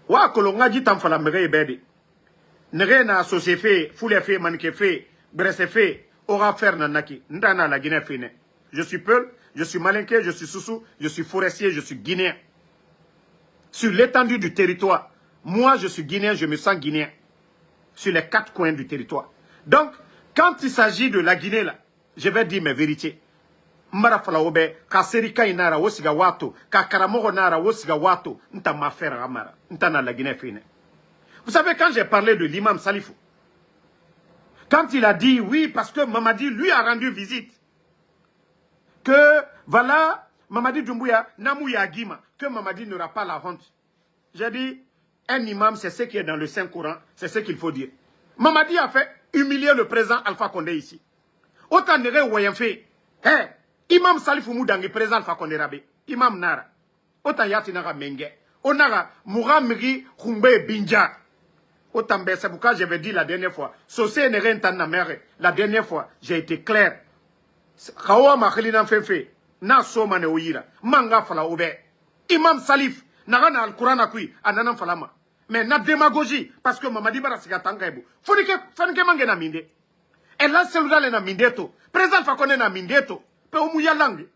wa kolonga dit en fala mere ebedi. Nere na sosefe, foulefe, manikefe, bresefe, aura faire nanaki, ndana la Guinée fine. Je suis peul, je suis malinké, je suis soussou, je suis forestier, je suis guinéen. Sur l'étendue du territoire, moi je suis guinéen, je me sens guinéen. Sur les 4 coins du territoire. Donc, quand il s'agit de la Guinée, là, je vais dire mes vérités. Mara fala obe, ka serika inara wosiga wato, ka karamogo nara wosiga wato, nta mafera amara, nta na la Guinée fine. Vous savez, quand j'ai parlé de l'imam Salifou, quand il a dit oui, parce que Mamadi lui a rendu visite, que voilà, Mamadi Doumbouya, Namouya Guima, que Mamadi n'aura pas la honte. J'ai dit, un imam, c'est ce qui est dans le Saint-Coran, c'est ce qu'il faut dire. Mamadi a fait humilier le président Alpha Condé ici. Autant n'aurait rien fait. Hey, Imam Salifou Moudangi, président Alpha Condé Rabé, Imam Nara, autant yati nara menge, onara Mouramiri Khumbe Binja. Autant c'est pourquoi j'avais dit la dernière fois, Sosé n'est rien na mère, la dernière fois, j'ai été clair. Kawa Makhelina Fefe, na Somane Ouira, Manga Fala Obe, Imam Salif, Narana Al-Quran Akui, Ananam Falama. Mais na démagogie, parce que Mamadi Barasiga Tangaibu, Fonike Mangena Minde. Et là, c'est le na Mindeto, président Fakone na Mindeto. Pe omuya langi.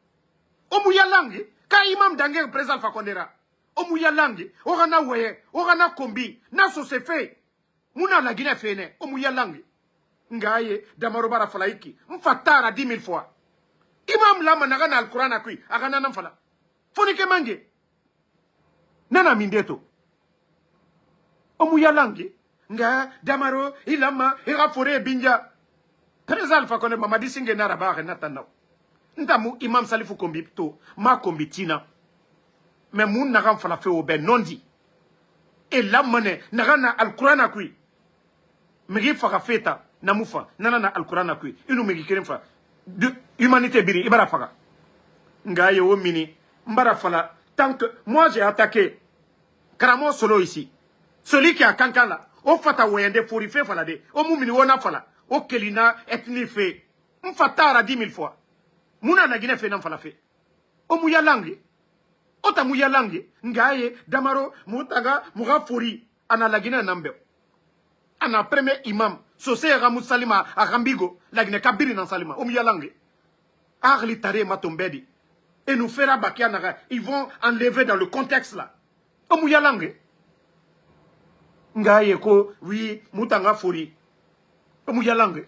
Omuya langi. Ka imam dangue président Fakondera. Omuya langi. Orana weye. Orana kombi. Naso se fait. Muna la Guinée fene. Omuya langi. Ngaye. Damarobara falaiki. Mfatara 10 000 fois. Imam lama nagana al-Quran akui. Agana namfala. Fonike mange. Nana mindeto. Omuya langi. Nga. Damaro. Ilama. Irafore binja. Président Fakone Mamadi Singe Naraba. Natanaw. Ntamu imam Salifou kombi to ma kombi tina mais moun nagan fala fe obe non dit et la monnaie nagana al-Quran akui migi faka feta namufa nanana al-Quran akui inu migi kirim fa de humanité biri ibara faka ngaye o mini mbara fala tant que moi j'ai attaqué Karamo solo ici celui qui a kankan là o fata woyende fori fe fala de o mumini wona fala o kelina ethnie fe mfatara 10 000 fois. Muna na Guinée fait nan fala fait. O muya langi. Ota muya langi. Ngaye, damaro, mutaga, muga fori. Ana la Guinée nambe. Ana premier imam. Sosé Ramou Salima, a Rambigo. La Guinée kabiri nan Salima. O muya langi. Arli tare matombedi. Et nous fera bakia naga. Ils vont enlever dans le contexte là. O muya langi. Ngaye ko, oui, mutanga fori. O muya langi.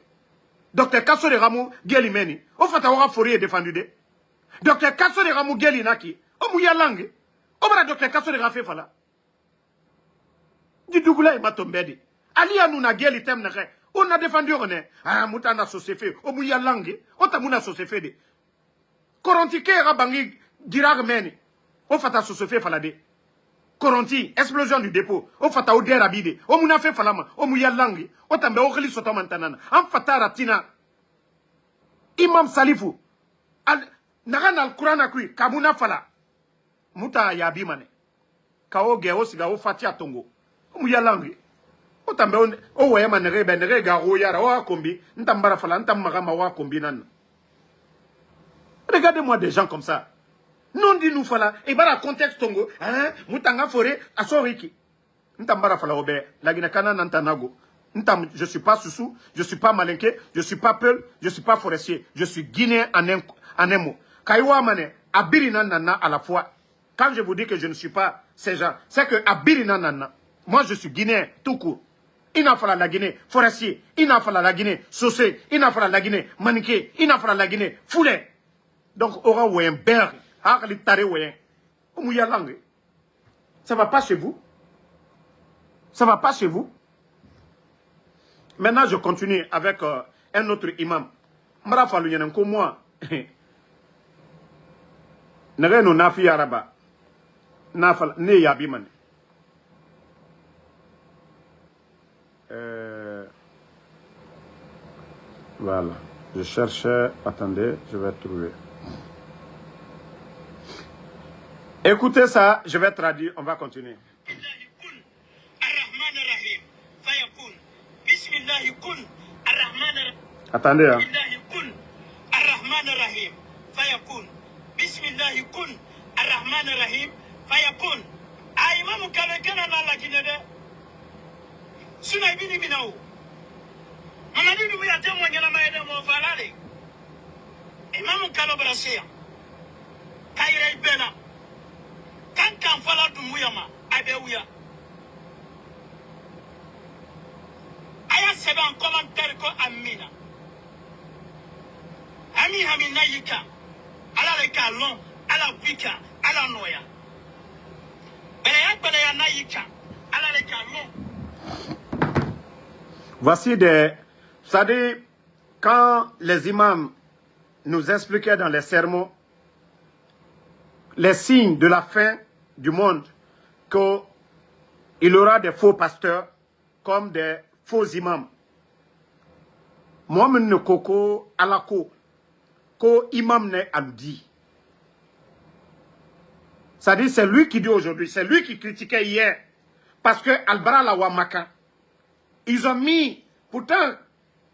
Docteur Kasso de Ramou Gelimeni. O fata waka fori est défendu de. Docteur Kasso de Ramou Gelinaki. O mouya langue. O bra docteur Kasso de Rafé fala. Du Dougoula et Matombedi. Ali Anouna Geli tem nere. On a défendu on est. Ah, moutana sosefe. O mouya langue. O tamouna sosefe de. Koronti ke rabangi girag meni. O fata sosefe fala de. Koronti, explosion du dépôt. O fata o derabide. O mouna fe falama. O mouya langue. O tambe o khili sotamantanana. Am fata ratina. Imam Salifou. Nagan al-Quran akui. Kabuna fala. Muta yabi mane. Kao ge o siga o fatia tongo. O mouya langue. O tambe o weye manere benere garo yara. O akombi. Ntambara fala. Ntamagama o akombi nan. Regardez-moi des gens comme ça. Non dit nous fala et bara contexte tongo hein mutanga foré à soriki ntambara fala obe la Guinée kana nantanago ntam je suis pas soussou je suis pas malinké je suis pas peul je suis pas forestier je suis guinéen en un mot kaiwa mané abirina nana à la fois quand je vous dis que je ne suis pas ces gens c'est que abirina nana moi je suis guinéen tout court ina fala la Guinée forestier ina fala la Guinée saucé ina fala la Guinée malinké ina fala la Guinée foulé donc aura ou un ber. Ça va pas chez vous? Ça va pas chez vous? Maintenant, je continue avec un autre imam. Mara falu yanan ko moi. Nare no nafi araba. Nafal ne yabi man. Voilà. Je cherchais. Attendez, je vais trouver. Écoutez ça, je vais traduire, on va continuer. Attendez, hein. Kaire Bena. Quand Fala Dumuyama, Abeuya. Aya sebe en commentaire ko Amina. Ami Hamina Yika. Ala le kalon, ala wika, ala noya. Belaya Nayika. Ala le kalon. Voici des... C'est-à-dire, quand les imams nous expliquaient dans les sermons les signes de la fin du monde, qu'il y aura des faux pasteurs comme des faux imams. Moi, je koko alako, ko imam ne aludi. C'est-à-dire, c'est lui qui dit aujourd'hui, c'est lui qui critiquait hier, parce que Albara la Wamaka, ils ont mis, pourtant,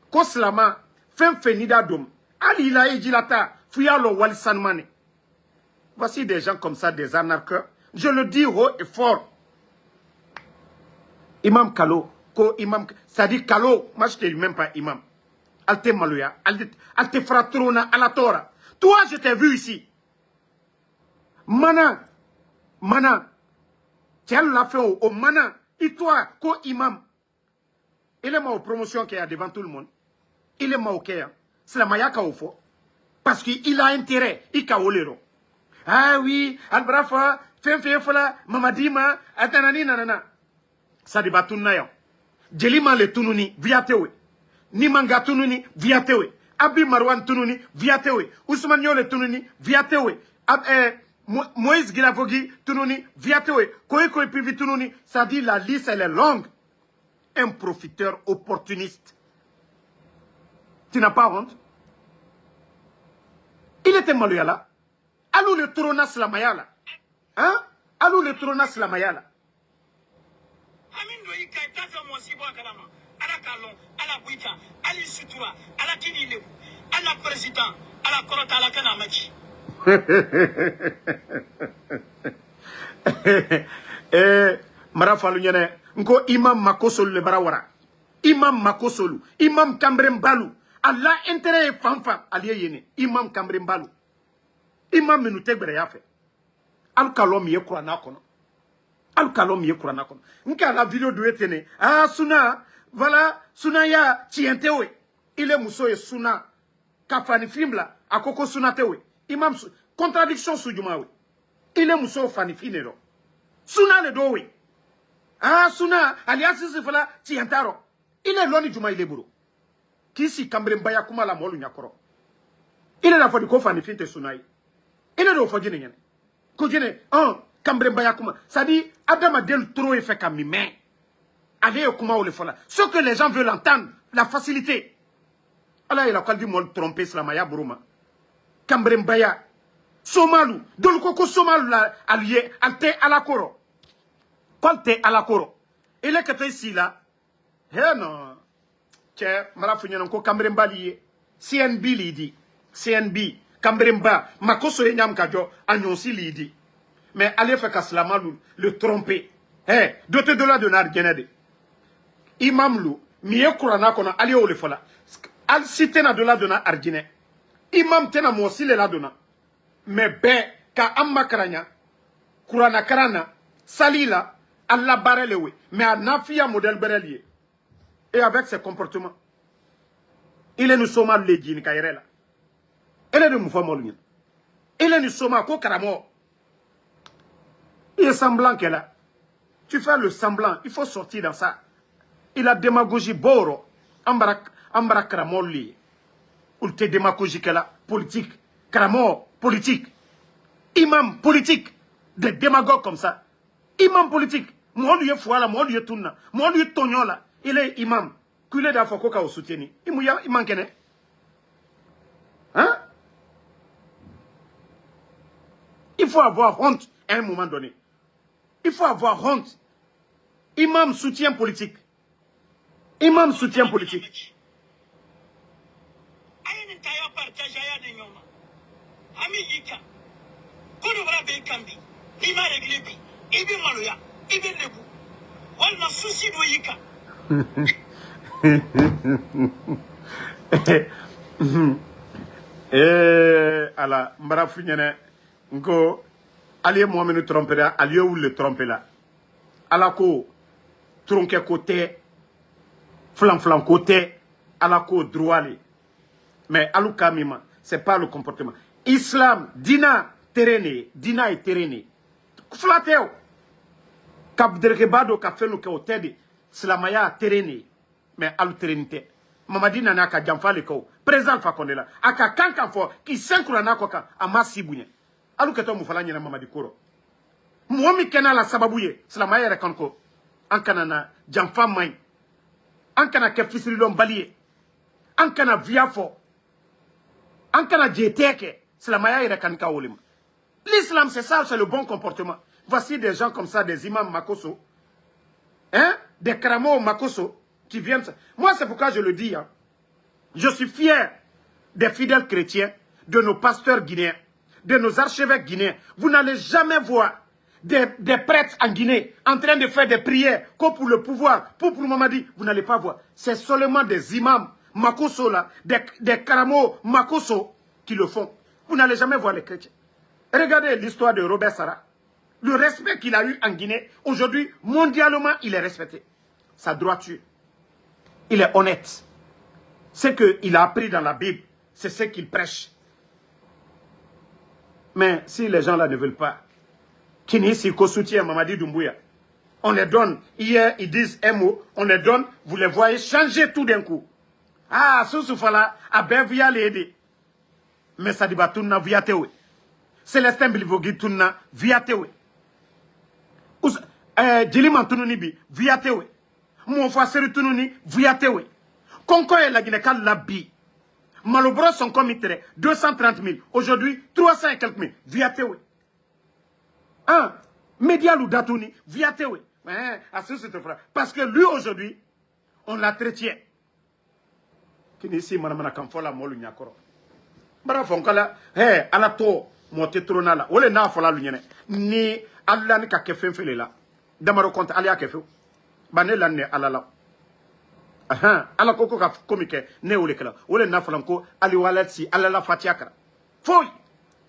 Koslama, Femfenida Dom, Alila Ejilata, Fuyalo Walisanmane. Voici des gens comme ça, des anarcheurs. Je le dis haut et fort. Imam Kalo, imam, c'est-à-dire Kalo, moi je ne te dis même pas imam. Alte Malouya, Alte Fratrona, Alatora. Toi, je t'ai vu ici. Mana, tu as l'a fait au Mana, et toi, imam. Il est ma promotion qu'il y a devant tout le monde. Il est ma ok. C'est la mayaka au fond. Parce qu'il a intérêt. Il a olero. Ah oui, Albrafa, Femfefola, Mamadima, Atanani, nanana. Ça débat tout nayon. Djelima le tununi, viatewe. Nimanga tununi, viatewe. Abi Marwan tununi, viatewe. Ousmane le tununi, viatewe. Moïse Gilavogi tununi, viatewe. Koeko Pivi tununi, ça dit la liste elle est longue. Un profiteur opportuniste. Tu n'as pas honte? Il était maloya là. Alou le tronas la mayala. Hein? Alou le tronas la mayala. Amin do yika tafa mo sibo kalama. Ala kalon, ala buita, ali sutura, ala kini lebu, ala président, ala korota ala kana machi. Marafalu nyene nko imam makosolu le barawara. Imam makosolu, imam Kambrembalu. Allah intérêt fanfa aliye yene. Imam Kambrembalu. Imam minute gbere ya fait. Al kalom ye kurana kono. Al kalom ye kurana kono. Nka la vidéo de etene. Ah suna, voilà, suna ya tientewe. Il est muso et suna. Kafani film la, akoko suna tewe. Imam contradiction sujumawe. Il est muso fani finero. Suna le dowe. Ah suna, alias sifala tientaro. Il est loni juma il est bourreau. Qui si Kambrembaya kuma la molu nyakoro. Il est la fois de kofani finte sunai. Il est de fojine nyane. Kojine, Kambrembaya kuma. Ça dit, Adam Adel trop effet comme mime. Allez au kuma ou le fola. Ce que les gens veulent entendre, la facilité. Allah il a quand dit mol tromper slamaya buruma. Kambrembaya. Somalu. Dolkoko Somalu la allié, alte alakoro. Quand t'es alakoro. Il est que t'es ici là. Eh non. Tiens, Marafunyan ko Kambremba lié. CNB lidi. CNB. Kambremba. Makoso enyam kajo. Anyonsi lidi. Mais allez faire Kaslamalu le tromper. Eh, dote de la de Nargenede. Imam Lou. Miye Kurana kona allez au le fola. Al cité na de la de Nargene. Imam tena mosi le la dona. Mais ben, ka amma karanya. Kurana karana. Salila. Allah barelewe. Mais à Nafia modèle berelier. Et avec ses comportements, il est nous sommes les djinns kairela. Il est de moufamolien. Il est nous sommes ko karamo. Il est semblant qu'elle a. Tu fais le semblant, il faut sortir dans ça. Il a démagogie boro. Ambara karamoli. Ou te démagogie qu'elle a. Politique. Karamo, politique. Imam politique. Des démagogues comme ça. Imam politique. Moi lui fouala, moi lui tourna. Moi lui tonyola. Il est imam. Qu'il est d'affaire au soutien. Il manque. Hein? Il faut avoir honte à un moment donné. Il faut avoir honte. Imam soutien politique. Imam soutien politique. Ala Marafunyene Ngo, allez moi me tromper là, allez où le tromper là. ala ko tronqué côté flan côté ala ko droit mais alu kamima c'est pas le comportement islam dina est terrain flateo kap derke bado ka fenu ke otedi islamaya terrain mais alu terrainité mamadi nana ka jamfale ko président fa kondela aka kankan fo ki senkura na ko ka amasibunya alu keto mu fala nyina mamadi koro momi kena la sababuye islamaya rekonko ankana na jamfa mai ankana ke fisiri don baliye ankana viafo ankana jeteke islamaya rekanka wolima. L'islam c'est ça, c'est le bon comportement. Voici des gens comme ça, des imams Makoso, hein, des Karamo Makoso qui viennent. Moi c'est pourquoi je le dis, hein. Je suis fier des fidèles chrétiens, de nos pasteurs guinéens, de nos archevêques guinéens. Vous n'allez jamais voir des prêtres en Guinée en train de faire des prières comme pour le pouvoir, pour Mamadi. Vous n'allez pas voir. C'est seulement des imams Makoso là, des Karamo Makoso qui le font. Vous n'allez jamais voir les chrétiens. Regardez l'histoire de Robert Sarah. Le respect qu'il a eu en Guinée, aujourd'hui, mondialement, il est respecté. Sa droiture. Il est honnête. Ce qu'il a appris dans la Bible, c'est ce qu'il prêche. Mais si les gens là ne veulent pas, Kini Siko soutient Mamadi Doumbouya, on les donne, hier ils disent un mot, on les donne, vous les voyez changer tout d'un coup. Ah, Sousoufala, Aben via l'aider. Mais ça dit pas tout n'a via Théoé. Célestin Bilivogi Tunna via Tewe. Djiliman Tununi bi via Tewe. Moufasseri Tununi via Tewe. Konko et la Guinée-Cal la bi. Malobros sont committés 230 000. Aujourd'hui, 300 et quelques mille via Tewe. Hein? Medialou Datouni via Tewe. Parce que lui aujourd'hui, on l'a traité. Kinisi Manamana Kamfola Molu Nyakoro. Bara Fonkala, hé, Alato. Monte trona la ole na fola lu nyene ni alla ni ka kefen fele la damaro compte ali akefu bane la ne alala aha ala koko ka komike ne ole kala ole na fola ko ali walati alala fatiakara foi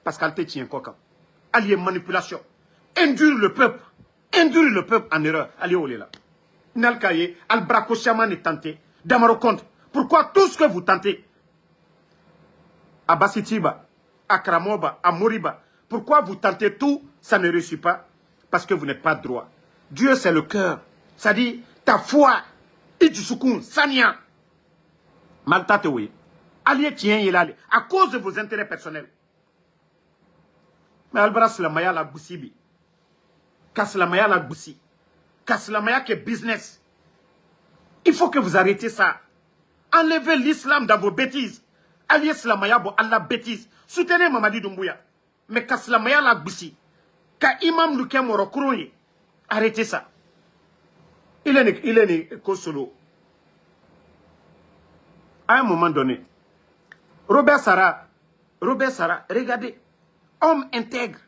parce qu'elle te tient koka ali manipulation induire le peuple en erreur ali ole la nal kaye al brako chaman est tenté damaro compte pourquoi tout ce que vous tentez Abasitiba à Kramoba, à Moriba. Pourquoi vous tentez tout, ça ne réussit pas? Parce que vous n'êtes pas droit. Dieu, c'est le cœur. Ça dit, ta foi, Idjusukun, Sanya. Maltatewe. Allié tient, il allait. À cause de vos intérêts personnels. Mais Albras la Maya la Boussibi. Casse la Maya la Boussi. Casse la Maya qui est business. Il faut que vous arrêtez ça. Enlevez l'islam dans vos bêtises. Allié Slamaya bo Allah bêtise. Soutenez Mamadi Doumbouya. Mais Kaslamaya la Boussi. Ka Imam Luke Morokouroye. Arrêtez ça. Il est né Kosolo. À un moment donné, Robert Sarah, regardez, homme intègre.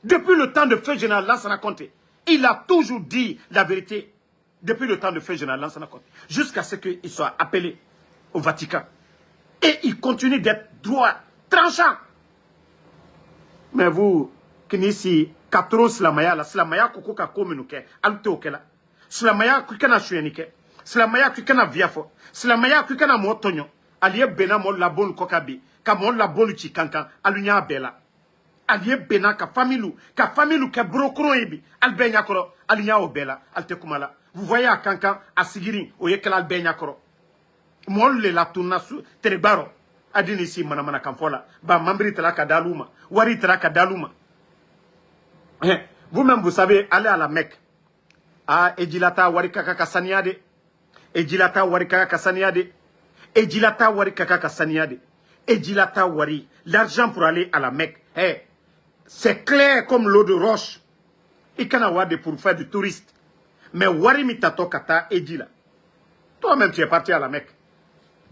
Depuis le temps de Feu Général Lansana Conté, il a toujours dit la vérité. Depuis le temps de Feu Général Lansana Conté. Jusqu'à ce qu'il soit appelé au Vatican. Et il continue d'être droit, tranchant. Mais vous, Kinisi, Katro Slamaya, la Slamaya Koko Kakomenuke, Alteokela, Slamaya Kukana Shuenike, Slamaya Kukana Viafo, Slamaya Kukana Motonyo, Aliye Bena Mon la bonne Kokabi, Kamon la bonne Chikankan, Alunya Bela, Aliye Bena Ka Familou Ke Brokro Ebi, Albenya Koro, Alunya Obela, Altekumala. Vous voyez à Kankan, à Sigirin, Oyekela Albenya Koro. Mon le la tunasu terebaro adini si manamana kamfola ba mambri traka daluma wari traka daluma. Vous-même vous savez aller à la Mecque. Ah ejilata wari kaka kasaniade ejilata wari kaka kasaniade ejilata wari kaka kasaniade ejilata wari l'argent pour aller à la Mecque. C'est clair comme l'eau de roche. Il can avoir des pour faire du touriste. Mais wari mitato kata ejila. Toi-même tu es parti à la Mecque.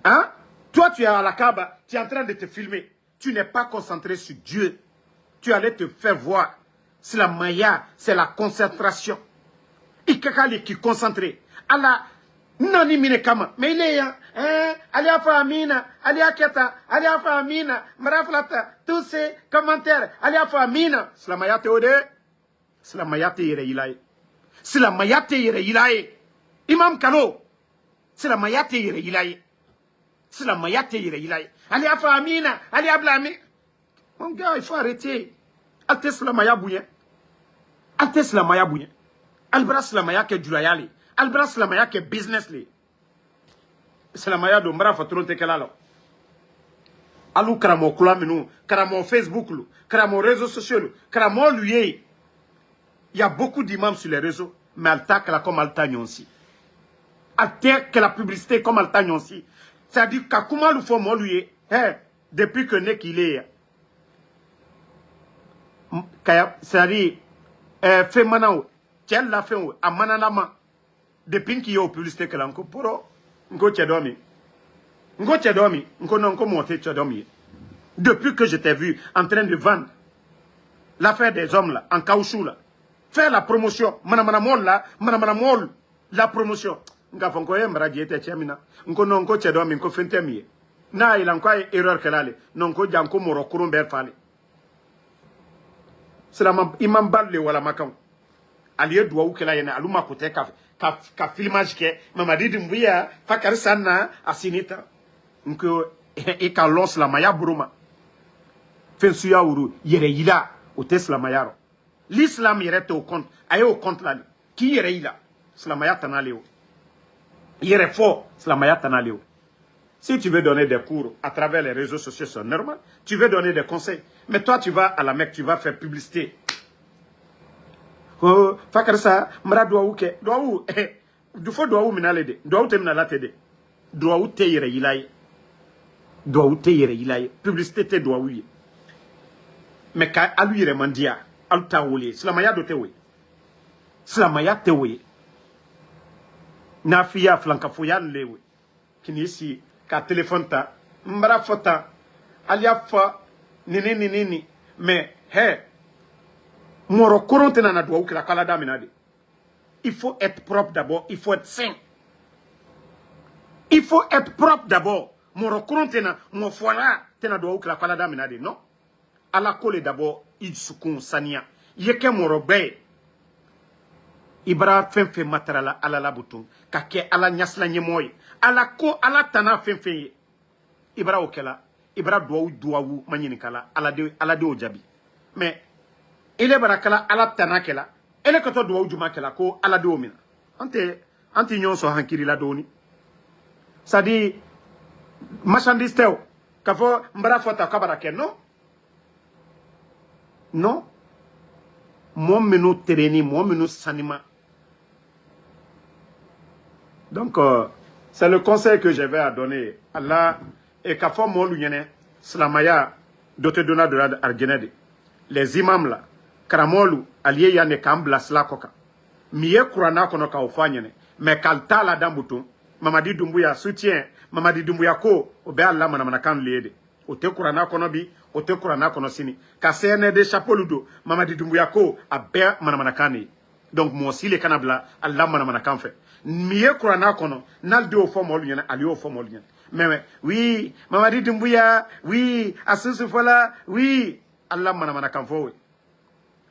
Hein? Toi, tu es à la Kaaba, tu es en train de te filmer. Tu n'es pas concentré sur Dieu. Tu allais te faire voir. C'est la maya, c'est la concentration. Et quelqu'un qui est concentré. Allah, Nani mine kama. Mais il est là. Alia Famina, Alia Keta, Alia Famina, Maraflata, tous ces commentaires. Alia Famina. Slamayate ode. Slamayate yere ilaye. Slamayate yere ilaye. Imam Kalo. Slamayate yere ilaye. Slamayate yere ilaye. Alia Famina, Alia Blami. Mon gars, il faut arrêter. Alte Slamaya bouyen. Alte Slamaya bouyen. Albra Slamaya ke julayali. Albra Slamaya ke business li. Slamaya do mbra fatron te kelalo. Alu karamo kula minu, karamo Facebook lu, karamo réseaux sociaux, karamo lui. Il y a beaucoup d'imams sur les réseaux, mais alta que la comme alta nyonsi. Alta que la publicité comme alta nyonsi. C'est-à-dire qu'akuma lu faut mo lui. Depuis que ne qu'il est. C'est-à-dire fait manao, tiens la fin a mananama. Depuis qu'il y a au publicité que l'anko poro. Ngo tchedomi. Ngo tchedomi. Ngo non ko monté tchedomi. Depuis que je t'ai vu en train de vendre l'affaire des hommes là, en caoutchouc là, faire la promotion, manamanamol là, manamanamol, la promotion. Nga fonko ye mraji ete chemina. Ngo non ko tchedomi, ngo fentemi. Na il en quoi erreur que l'allait. Non ko janko moro kurumber fale. C'est la imam balle wala makan. Aliye doua ou kela yene aluma kote ka filmage ke mamadi dumbuya fakar sanna asinita nko e ka los la maya bruma fensuya uru yere yila o tes la mayaro l'islam yere te au compte aye au compte la ki yere yila slamaya tanaleo yere fort slamaya tanaleo. Si tu veux donner des cours à travers les réseaux sociaux, c'est normal. Tu veux donner des conseils. Mais toi, tu vas à la Mecque, tu vas faire publicité. Oh, fakarsa, mra doaou ke, doaou, du fo doaou minalede, doaou te minalatede, doaou te yere ilaye, doaou te yere ilaye, publicité te doaou ye. Mais ka alu yere mandia, alu ta wole, slamaya do te we, slamaya te we, na fiya flankafoyan lewe, kini si ka téléphone ta, mbra fota, alia fa, nini, mais, Moro koronte na doa ukila kala daminade. Il faut être propre d'abord, il faut être sain. Il faut être propre d'abord. Moro koronte na mo fola tena doa ukila kala daminade, non? Ala kole d'abord il sukun sania. Yeke moro be. Ibra fenfe matarala ala la bouton. Kake ala nyasla nyemoy. Ala ko ala tana fenfe. Ibra okela. Ibra doa wu manyini kala ala de ojabi. Mais il est barakala ala tanakela. Elle est kato doa ujuma kela ko ala de omina. Ante nyon so hankiri la doni. Ça dit marchandise teo. Kafo mbara fota kabarake non? Non. Mon menu tereni, mon menu sanima. Donc c'est le conseil que j'avais à donner. Allah et kafo mon lunyene slamaya dote dona de la argenede. Les imams là karamolu aliye ya ne kambla sla koka miye kurana kono ka ofanyene me kalta la dambutu Mamadi Doumbouya soutien Mamadi Doumbouya ko obe Allah manamana kan lede o te kurana kono bi o te kurana kono sini ka CND chapeau ludo Mamadi Doumbouya ko abe manamana kan. Donc moi aussi les kanabla Allah manamana kan fait miye kurana kono nalde o fo molu nyene ali o fo molu nyene mais oui Mamadi Doumbouya oui asusu fola oui Allah manamana kan fo.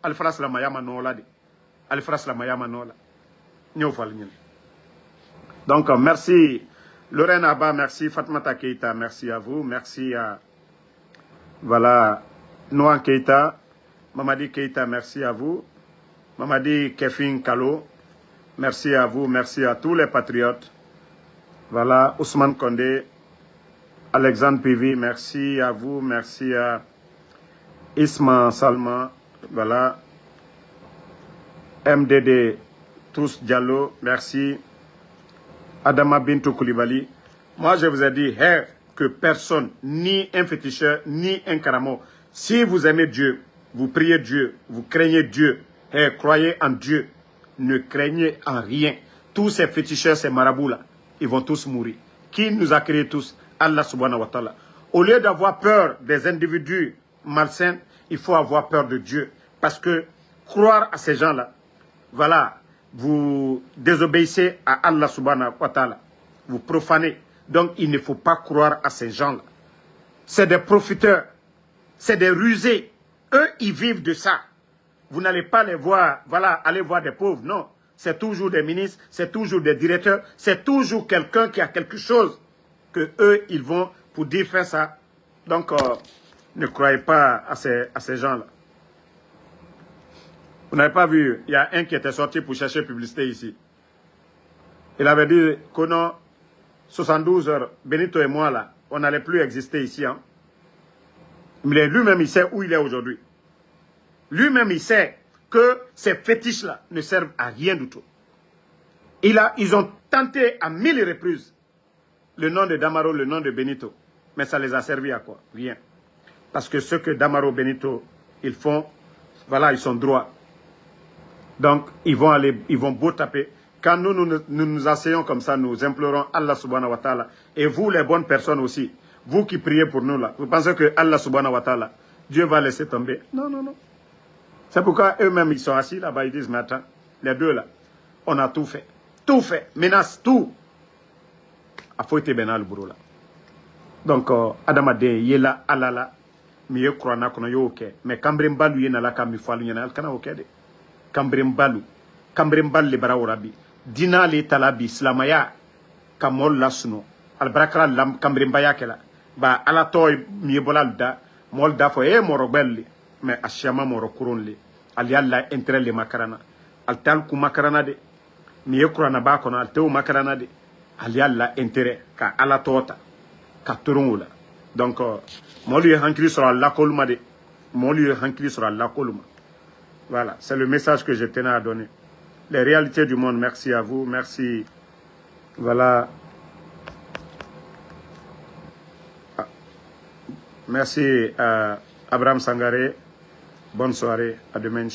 Alfras la mayama nola de. Alfras la mayama nola. Donc merci Lorraine Abba, merci Fatmata Keita, merci à vous, merci à voilà Noan Keita, Mamadi Keita, merci à vous, Mamadi Kefin Kalo, merci à vous, merci à tous les patriotes. Voilà Ousmane Kondé, Alexandre Pivi, merci à vous, merci à Isma Salman. Voilà. MDD Tous Diallo, merci. Adama Bintou Koulibaly. Moi, je vous ai dit que personne, ni un féticheur, ni un karamo, si vous aimez Dieu, vous priez Dieu, vous craignez Dieu, croyez en Dieu, ne craignez en rien. Tous ces féticheurs, ces marabouts-là, ils vont tous mourir. Qui nous a créés tous? Allah subhanahu wa ta'ala. Au lieu d'avoir peur des individus malsains, il faut avoir peur de Dieu. Parce que croire à ces gens-là, voilà, vous désobéissez à Allah subhanahu wa ta'ala. Vous profanez. Donc, il ne faut pas croire à ces gens-là. C'est des profiteurs. C'est des rusés. Eux, ils vivent de ça. Vous n'allez pas les voir, voilà, aller voir des pauvres. Non. C'est toujours des ministres, c'est toujours des directeurs, c'est toujours quelqu'un qui a quelque chose que eux, ils vont pour dire faire ça. Donc, ne croyez pas à ces gens-là. Vous n'avez pas vu, il y a un qui était sorti pour chercher publicité ici. Il avait dit qu'au 72 heures, Benito et moi, là, on n'allait plus exister ici. Hein. Mais lui-même, il sait où il est aujourd'hui. Lui-même, il sait que ces fétiches-là ne servent à rien du tout. Ils ont tenté à 1000 reprises le nom de Damaro, le nom de Benito. Mais ça les a servi à quoi? Rien. Parce que ce que Damaro, Benito, ils font, voilà, ils sont droits. Donc, ils vont beau taper. Quand nous asseyons comme ça, nous implorons Allah subhanahu wa ta'ala. Et vous, les bonnes personnes aussi, vous qui priez pour nous là, vous pensez que Allah subhanahu wa ta'ala, Dieu va laisser tomber? Non, non, non. C'est pourquoi eux-mêmes, ils sont assis là-bas, ils disent, mais attends, les deux là, on a tout fait. Tout fait. Menace, tout. A faut être benal bourreau là. Donc, Adamade, yela, alala, miye krona kono yo ok. Mais Kambrem Balu yena la kami falu yena alkana ok de. Kambrem Balu le bara orabi. Dina le talabi, islamaya, kamol la suno. Albrakra lam Kambrem Bayakela. Ba alatoy miye bolal da, mol da fo morobelli. Mais ashama moro kuronle. Ali alla entre le makarana. Al tal ku makarana de. Miye krona ba kono al teo makarana de. Ali alla intérêt ka ala tota. Ka turunula. Donc, moi lui hankri sur la koluma de. Moi lui hankri sur la koluma. Voilà, c'est le message que je tenais à donner. Les réalités du monde, merci à vous, merci. Voilà. Merci à Abraham Sangaré. Bonne soirée, à demain.